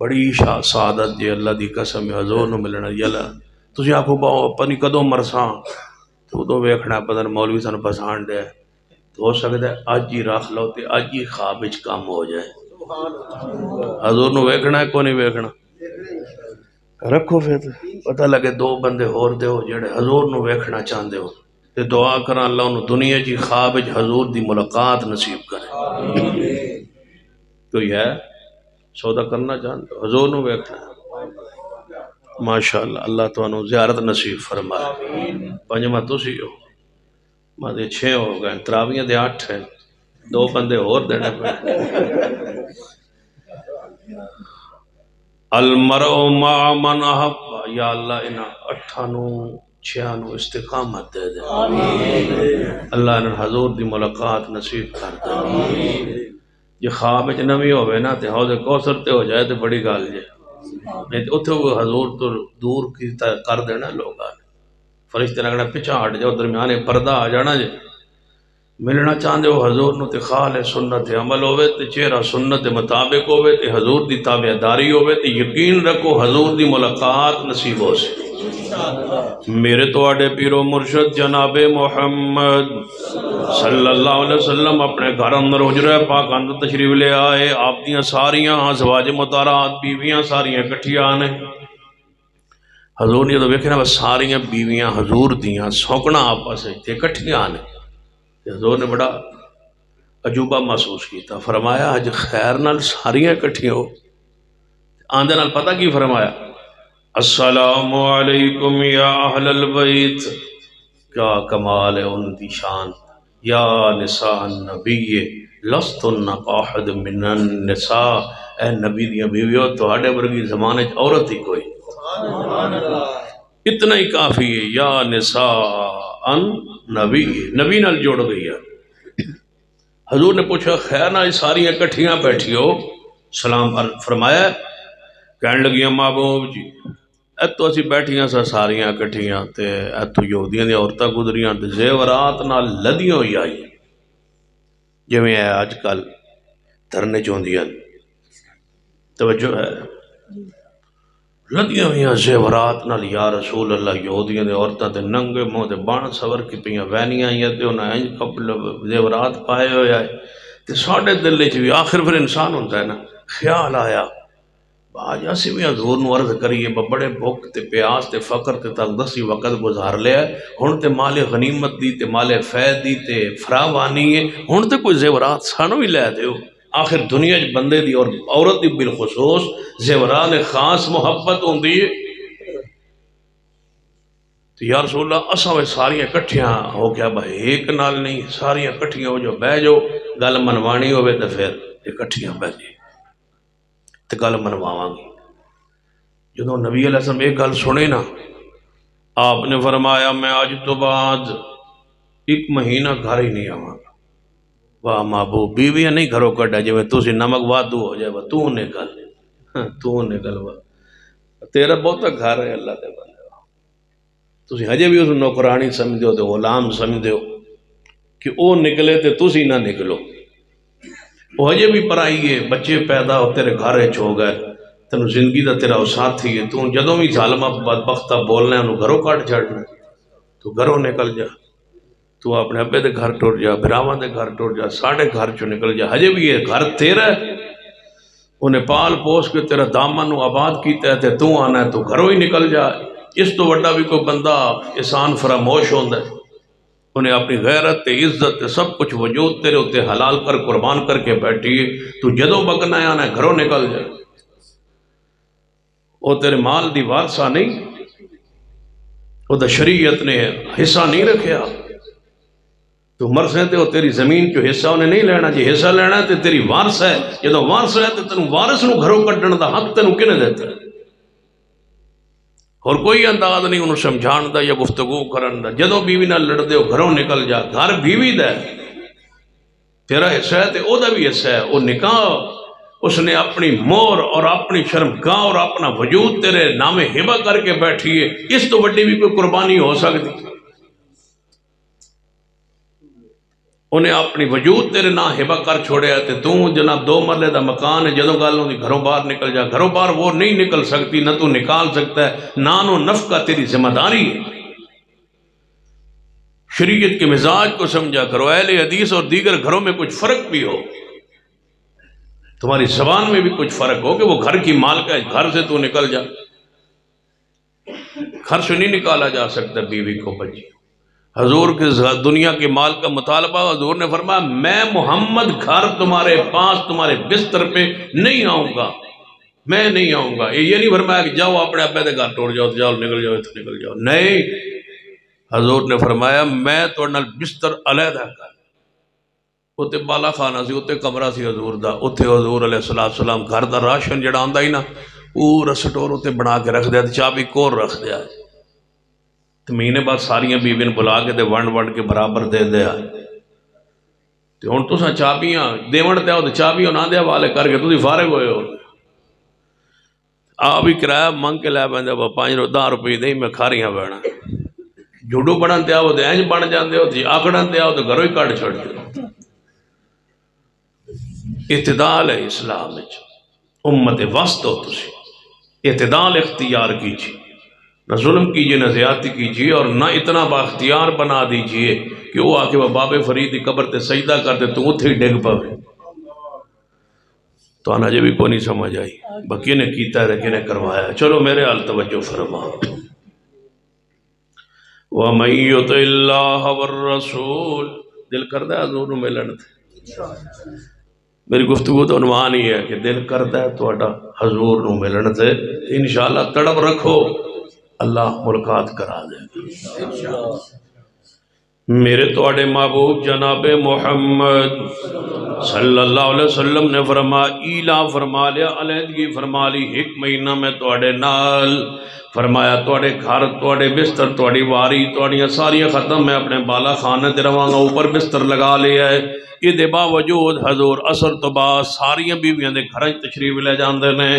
بڑی سعادت جی اللہ دی قسم ہے حضور نو ملنا ہے اللہ تسی آنکھو باؤ اپنی کدوں مرساں تو دو ویکھنا پتہ مولوی سن پسان دے تو ہو سکتا ہے آج ہی رکھ لو تے آج ہی خواب وچ کام ہو جائے حضور نو ویکھنا ہے کو نہیں ویکھنا رکھو پھر پتہ لگے 2 بندے اور دے ہو جڑے حضور نو ویکھنا چاہندے ہو تے دعا کرا اللہ انہوں دنیا جی خواب وچ حضور دی ملاقات نصیب کرے کوئی ہے سودا کرنا چاہندے ہو حضور نو ویکھنا ماشاءاللہ اللہ تو زیارت نصیب فرمائے پنجواں تسی ہو مادے 6 ہو گئے تراویاں دے 8 ہیں 2 بندے اور دینے پہ المرء مع من احب یا اللہ انہاں 8 6 استقامت دے دے اللہ انہاں حضور دی ملاقات نصیب کر دے یہ خواب وچ نویں ہوئے نا تے حوض کوثر تے ہو جائے تے بڑی گل جے اتھے وہ حضور تو دور کی کر دینا لوگاں فرشتے لگنا پیچھا ہٹ جاؤ درمیانے پردہ آ جانا جے ملنا چاہندے ہو حضور نو تے خال سنت عمل ہوئے تے چہرہ سنت مطابق ہوئے تے حضور دی تابعداری ہوئے تے یقین رکھو حضور دی ملاقات نصیب ہو سے میرے تو آڑے پیر و مرشد جناب محمد صلی اللہ علیہ وسلم اپنے گھر اندر حجرہ پاک اندر تشریف لے آئے آپ دیاں ساریاں ازواج مطہرات بیویاں ساریاں کٹھیاں آنے حضور نے تو ویکھنا بس ساریاں بیویاں حضور دیاں سوکنا آپس تے کٹھیاں آنے حضور نے بڑا عجوبہ محسوس کیتا فرمایا آج خیر نال ساریاں کٹھیاں ہو آندے نال پتہ کی فرمایا السلام علیکم یا اہل البیت کیا کمال ہے ان دی شان یا نساء النبی لستن قاحد من النساء اے نبی دیاں بیویوں تو آڑے برگی زمانے عورت ہی کوئی اتنا ہی کافی ہے یا نساء النبی نبی نال جوڑ گئی ہے حضور نے پوچھا خیر نہ ساری اکٹھیاں بیٹھی ہو سلام فرمایا کہنے لگیاں محبوب جی ایتو اسی بیٹھیاں سا ساریاں اکٹھیاں تے ایتو یہودیاں دی عورتاں گزریاں تے زیورات نال لدیاں ہوئی آئی جو میں آج کل دھرنے چوندیاں توجہ ہے لدیاں ہوئی زیورات نال یا رسول اللہ یہودیاں دی عورتاں تے ننگے منہ تے بان سور کی پیاں وینیاں آئیاں تے انہاں انج قبل زیورات پائے ہوئے آئے تے ساڑھے دل وچ بھی آخر پھر انسان ہوتا ہے نا خیال آیا آج اسی بھی حضور نو عرض کریے بڑے بھوک تے پیاس تے فقر تے تقدسی وقت گزار لیا ہے ہن تے مال غنیمت دی تے مال فید دی تے فراوانی ہے ہن تے کوئی زیورات سانو ہی لے دیو آخر دنیا بندے دی اور عورت دی بالخصوص زیورات خاص محبت ہوندی ہے تو یا رسول اللہ اساں وے ساریاں کٹھیاں ہو گیا بھائی ایک نال نہیں ساریاں کٹھیاں ہو جو بہ جو گل منوانی ہوئے تے پھر اکٹھیاں بہ جی تے گل منواواں گی جدوں نبی علیہ السلام ایک گل سنے نا آپ نے فرمایا میں آج تو بعد 1 مہینہ گھر ہی نہیں آواں گا واہ محبوب بیویاں نہیں گھروں کڈا جو تسی نمک وادو ہو جائے تو نکل تیرا بہتا گھر ہے اللہ دے بندے تسی ہجے بھی اس نوکرانی سمجھ دو تے غلام سمجھ دو کہ او نکلے تے تسی نہ نکلو وہ ہجے بھی پرائی ہے بچے پیدا ہو تیرے گھر ہو گئے تینو زندگی دا تیرا ساتھی ہے تو جدوں بھی ظالمہ بدبختہ بولنے انہوں گھروں کاٹ چھڑنا تو گھروں نکل جا تو اپنے ابے دے گھر ٹوٹ جا براواں دے گھر ٹوٹ جا ساڑھے گھر چو نکل جا ہجے بھی یہ گھر تیرا ہے انہیں پال پوس کے تیرا دامن آباد کیتا ہے تے تو آنا ہے تو گھروں ہی نکل جا اس تو وڈا بھی کوئی بندہ احسان فراموش ہوندا ہے انہیں اپنی غیرت عزت سب کچھ وجود تیرے ہوتے حلال کر قربان کر کے بیٹھی تو جدوں بگنا ہے آنا ہے گھروں نکل جائے وہ تیرے مال دی وارثہ نہیں وہ دا شریعت نے حصہ نہیں رکھیا تو مرسے تے وہ تیری زمین جو حصہ انہیں نہیں لینا جی حصہ لینا ہے تے تیری وارث ہے جدوں وارث ہے تے تنوں وارث نو گھروں کڈن دا حق تنوں کنے دیتا ہے اور کوئی انداز نہیں انہوں سمجھان دا یا گفتگو کرن دا جدوں بیوی نہ لڑ دے گھروں نکل جا گھر بیوی دا ہے تیرا حصہ ہے تے او دا بھی حصہ ہے او نکاح اس نے اپنی مور اور اپنی شرمگاہ اور اپنا وجود تیرے نام ہبہ کر کے بیٹھی ہے اس تو بڑی بھی کوئی قربانی ہو سکتی انہیں اپنی وجود تیرے نام ہبہ کر چھوڑے آتے تو جناب 2 مرلے دا مکان ہے جدوں گالوں دی گھروں باہر نکل جا گھروں باہر وہ نہیں نکل سکتی نہ تو نکال سکتا ہے نان و نفقہ تیری ذمہ داری ہے شریعت کے مزاج کو سمجھا کرو اہل حدیث اور دیگر گھروں میں کچھ فرق بھی ہو تمہاری زبان میں بھی کچھ فرق ہو کہ وہ گھر کی مالکہ ہے گھر سے تو نکل جا گھر سے نہیں نکالا جا سکتا بیوی کو بچی حضور کے دنیا کے مال کا مطالبہ حضور نے فرمایا میں محمد گھر تمہارے پاس تمہارے بستر پہ نہیں آؤں گا میں نہیں آؤں گا. یہ نہیں فرمایا کہ جاؤ اپنے ابے دے گھر ٹوڑ جاؤ، جاؤ نکل جاؤ اتنے نکل جاؤ. نہیں، حضور نے فرمایا میں تو نال بستر علیحدہ کر. اتنے بالا خانہ سی، اتنے کمرہ سی حضور دا. اتنے حضور علیہ السلام گھر دا راشن جڑا آندا ہی نا پورا سٹور اتنے بنا کے رکھ دیا، چابی کور رکھ دیا. تو مہینے بعد ساریاں بیوی بلا کے ونڈ کے برابر دے دیا. تو ہن تساں چابیاں دیون تے آؤ تو چابیاں نہ دے حوالے کر کے تسی فارغ ہوئے ہو. آپ ہی کرایہ منگ کے لے پہنتے 5-10 روپے دیں میں کھاریاں بینا. جھوڑو بڑھن تے آؤ تو اینج بن جاندے ہو، جی آکڑن تے آؤ تو گھروں ہی کٹ چھڑ دے. اعتدال ہے اسلام وچ. امت وسط ہو تسی اعتدال اختیار کیجیے، نہ ظلم کیجیے نہ زیادتی کیجیے، اور نہ اتنا بااختیار بنا دیجیے کہ وہ آ کے وہ باب فرید کی قبر تے سجدہ کرتے تو اتھے ہی ڈگ پاوے. تو آنا جب بھی کوئی نہیں سمجھ آئی بکی نے کیتا ہے کہ نے کروایا. چلو میرے حال توجہ فرما. وَمَن يُطِعِ اللَّهَ وَالرَّسُولَ دل کردہ ہے حضور ملن تھے. میری گفتگو تو عنوان ہی ہے کہ دل کردہ ہے تو حضور ملن تھے. انشاءاللہ تڑپ رکھو، اللہ ملاقات کرا دے. میرے توڑے محبوب جناب محمد صلی اللہ علیہ وسلم نے ایلا فرما لیا، علیحدگی فرما لی. 1 مہینہ میں توڑے نال فرمایا توڑے گھر توڑے بستر توڑی واری توڑیاں ساریاں ختم. میں اپنے بالا خانہ دے رواں گا، اوپر بستر لگا لیا ہے. یہ دے باوجود حضور اثر تو بعد ساریاں بیویاں دے گھرج تشریف لے جاندے نے.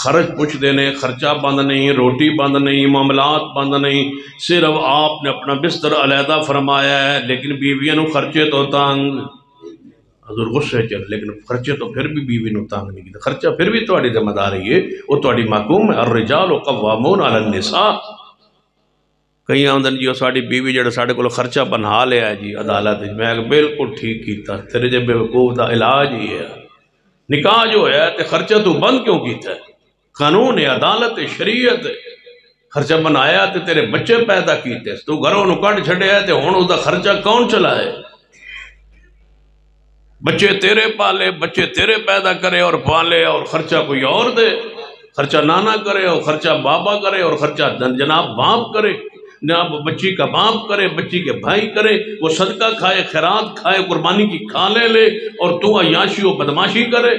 خرچ پوچھ دینے، خرچہ بند نہیں، روٹی بند نہیں، معاملات بند نہیں. صرف آپ نے اپنا بستر علیحدہ فرمایا ہے، لیکن بیویاں نو خرچے تو تانگ. حضور غصے چل لیکن خرچے تو پھر بھی بیوی نو تانگ نہیں کیتا. خرچہ پھر بھی تہاڈی ذمہ داری ہے، وہ تہاڈی محکوم ہے. الرجال قوامون علی النساء. کئی آمدن جی ساڑی بیوی جڑا ساڑے کو خرچہ بنھا لیا ہے جی عدالت. میں بالکل ٹھیک کیتا، تیرے جب بیوقوف دا علاج ہی ہے. نکاح جو ہے تے خرچہ تو بند کیوں کیتا ہے؟ قانون ہے، عدالت ہے، شریعت ہے. خرچہ بنایا تے تیرے بچے پیدا کیتے، تو گھروں نو کٹ چھڑے ہے تے ہن اس دا خرچہ کون چلائے؟ بچے تیرے پالے، بچے تیرے پیدا کرے اور پالے، اور خرچہ کوئی اور دے. خرچہ نانا کرے اور خرچہ بابا کرے اور خرچہ جناب باپ کرے، جناب بچی کا باپ کرے، بچی کے بھائی کرے. وہ صدقہ کھائے، خیرات کھائے، قربانی کی کھالے لے، اور تو عیاشی و بدماشی کرے.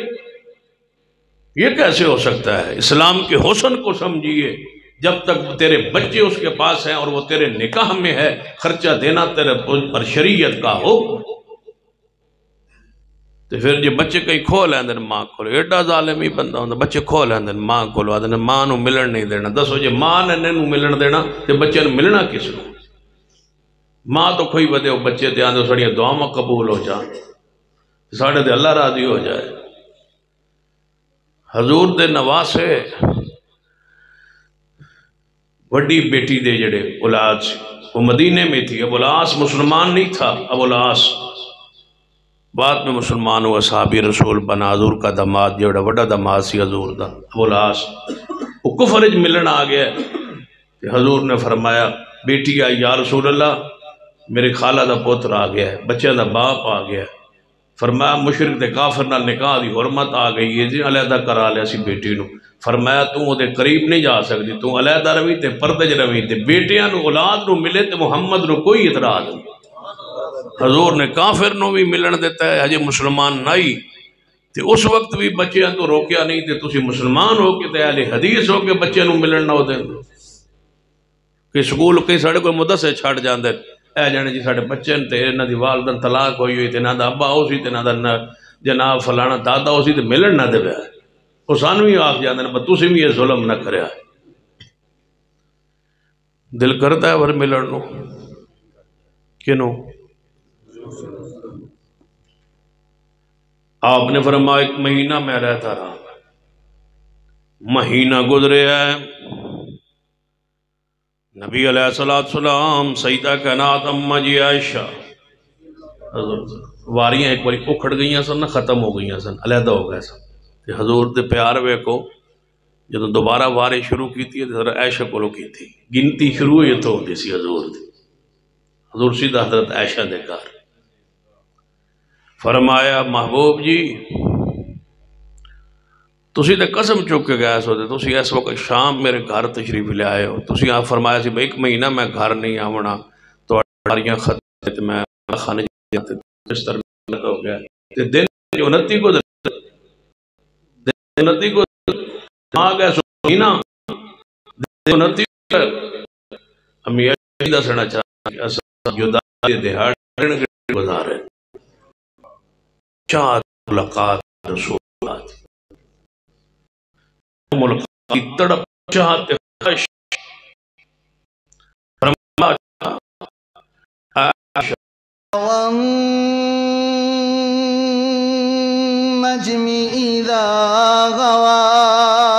یہ کیسے ہو سکتا ہے؟ اسلام کے حسن کو سمجھیے. جب تک تیرے بچے اس کے پاس ہیں اور وہ تیرے نکاح میں ہے، خرچہ دینا تیرے پر شریعت کا ہو. تو پھر جی بچے کہیں کھو لیندے ماں کھولو، ایڈا ظالمی بندہ ہوندہ. بچے کھو لیندے ماں کھولو، آدھے ماں نو ملن نہیں دینا. دسو جی ماں نے نو ملن دینا تے بچے نو ملنا کس نو؟ ماں تو کھوئی بدے ہو بچے تے آندھے سڑیاں دعاواں قبول ہو جان، ساڑھے دے اللہ راضی ہو جائے. حضور دے نواسے وڈی بیٹی دے جڑے اولاد سے وہ مدینے میں تھی. ابو العاص مسلمان نہیں تھا. ابو العاص بعد میں مسلمان ہوا، صحابی رسول بنا. حضور کا دماد جوڑا وڈا دماد سی حضور دا ابو العاص، وہ کفرج ملن آ گیا. حضور نے فرمایا بیٹی آئی، یا رسول اللہ میرے خالہ دا پوتر آ گیا ہے، بچہ دا باپ آ گیا ہے. فرمایا مشرک دے کافر نال نکاح دی حرمت آ گئی ہے جی، علیحدہ کرا لیا سی بیٹی نو. فرمایا تو دے قریب نہیں جا سکتی، تو علیحدہ روی تے پردج روی تے بیٹیاں نو اولاد نو ملے تے محمد نو کوئی اعتراض نہیں. حضور نے کافر نو بھی ملن دیتا ہے، ہجے مسلمان نہیں تے اس وقت بھی بچیاں تو روکیا نہیں تے تسی مسلمان ہو کے تے اہل حدیث ہو کے بچے نو ملن نہ ہو دیں. کہ سکول کئی ساڑھے کوئی مدرسے چھاڑ جاندے اے جانے جی ساڑھے بچے تے انہاں دی والدن طلاق ہوئی ہوئی تے نہ دا ابا ہو سی تے نہ دا جناب فلانا دادا ہو سی تے ملن نہ دے بیا. وہ سانوی آخ جاندے نے تسی بھی یہ ظلم نہ کریا. دل کرتا ہے ور ملن نو کنو؟ آپ نے فرمایا 1 مہینہ میں رہتا رہا. مہینہ گزرے ہے، نبی علیہ السلام سیدہ کائنات اماں جی عائشہ واریاں ایک باری اکھڑ گئیاں سن نہ ختم ہو گئیاں سن، علیحدہ ہو گئے سن. حضور دے پیار ویکھو جدوں دوبارہ واری شروع کیتی ہے حضرت عائشہ کولوں کیتی. گنتی شروع ہوئی تو ہوندی سی حضور دی. حضور سیدھا حضرت عائشہ دے گھر. فرمایا محبوب جی تسی تے قسم چک کے گئے سو تے تسی اس وقت شام میرے گھر تشریف لے آئے ہو، تسی آپ فرمایا سی ایک مہینہ میں گھر نہیں آونا تو اڑاریاں ختم تے میں خانے جاتے اس طرح ہو گیا تے دن 29 کو دن 29 کو آ گیا سو مہینہ دن 29 کو ہمیں یہ دسنا چاہتا کہ اصلا جدائی دہاڑ گزارے چاہت ملاقات رسولات ملاقات کی تڑپ چاہت خش فرمایا عائشہ والنجم إذا غوى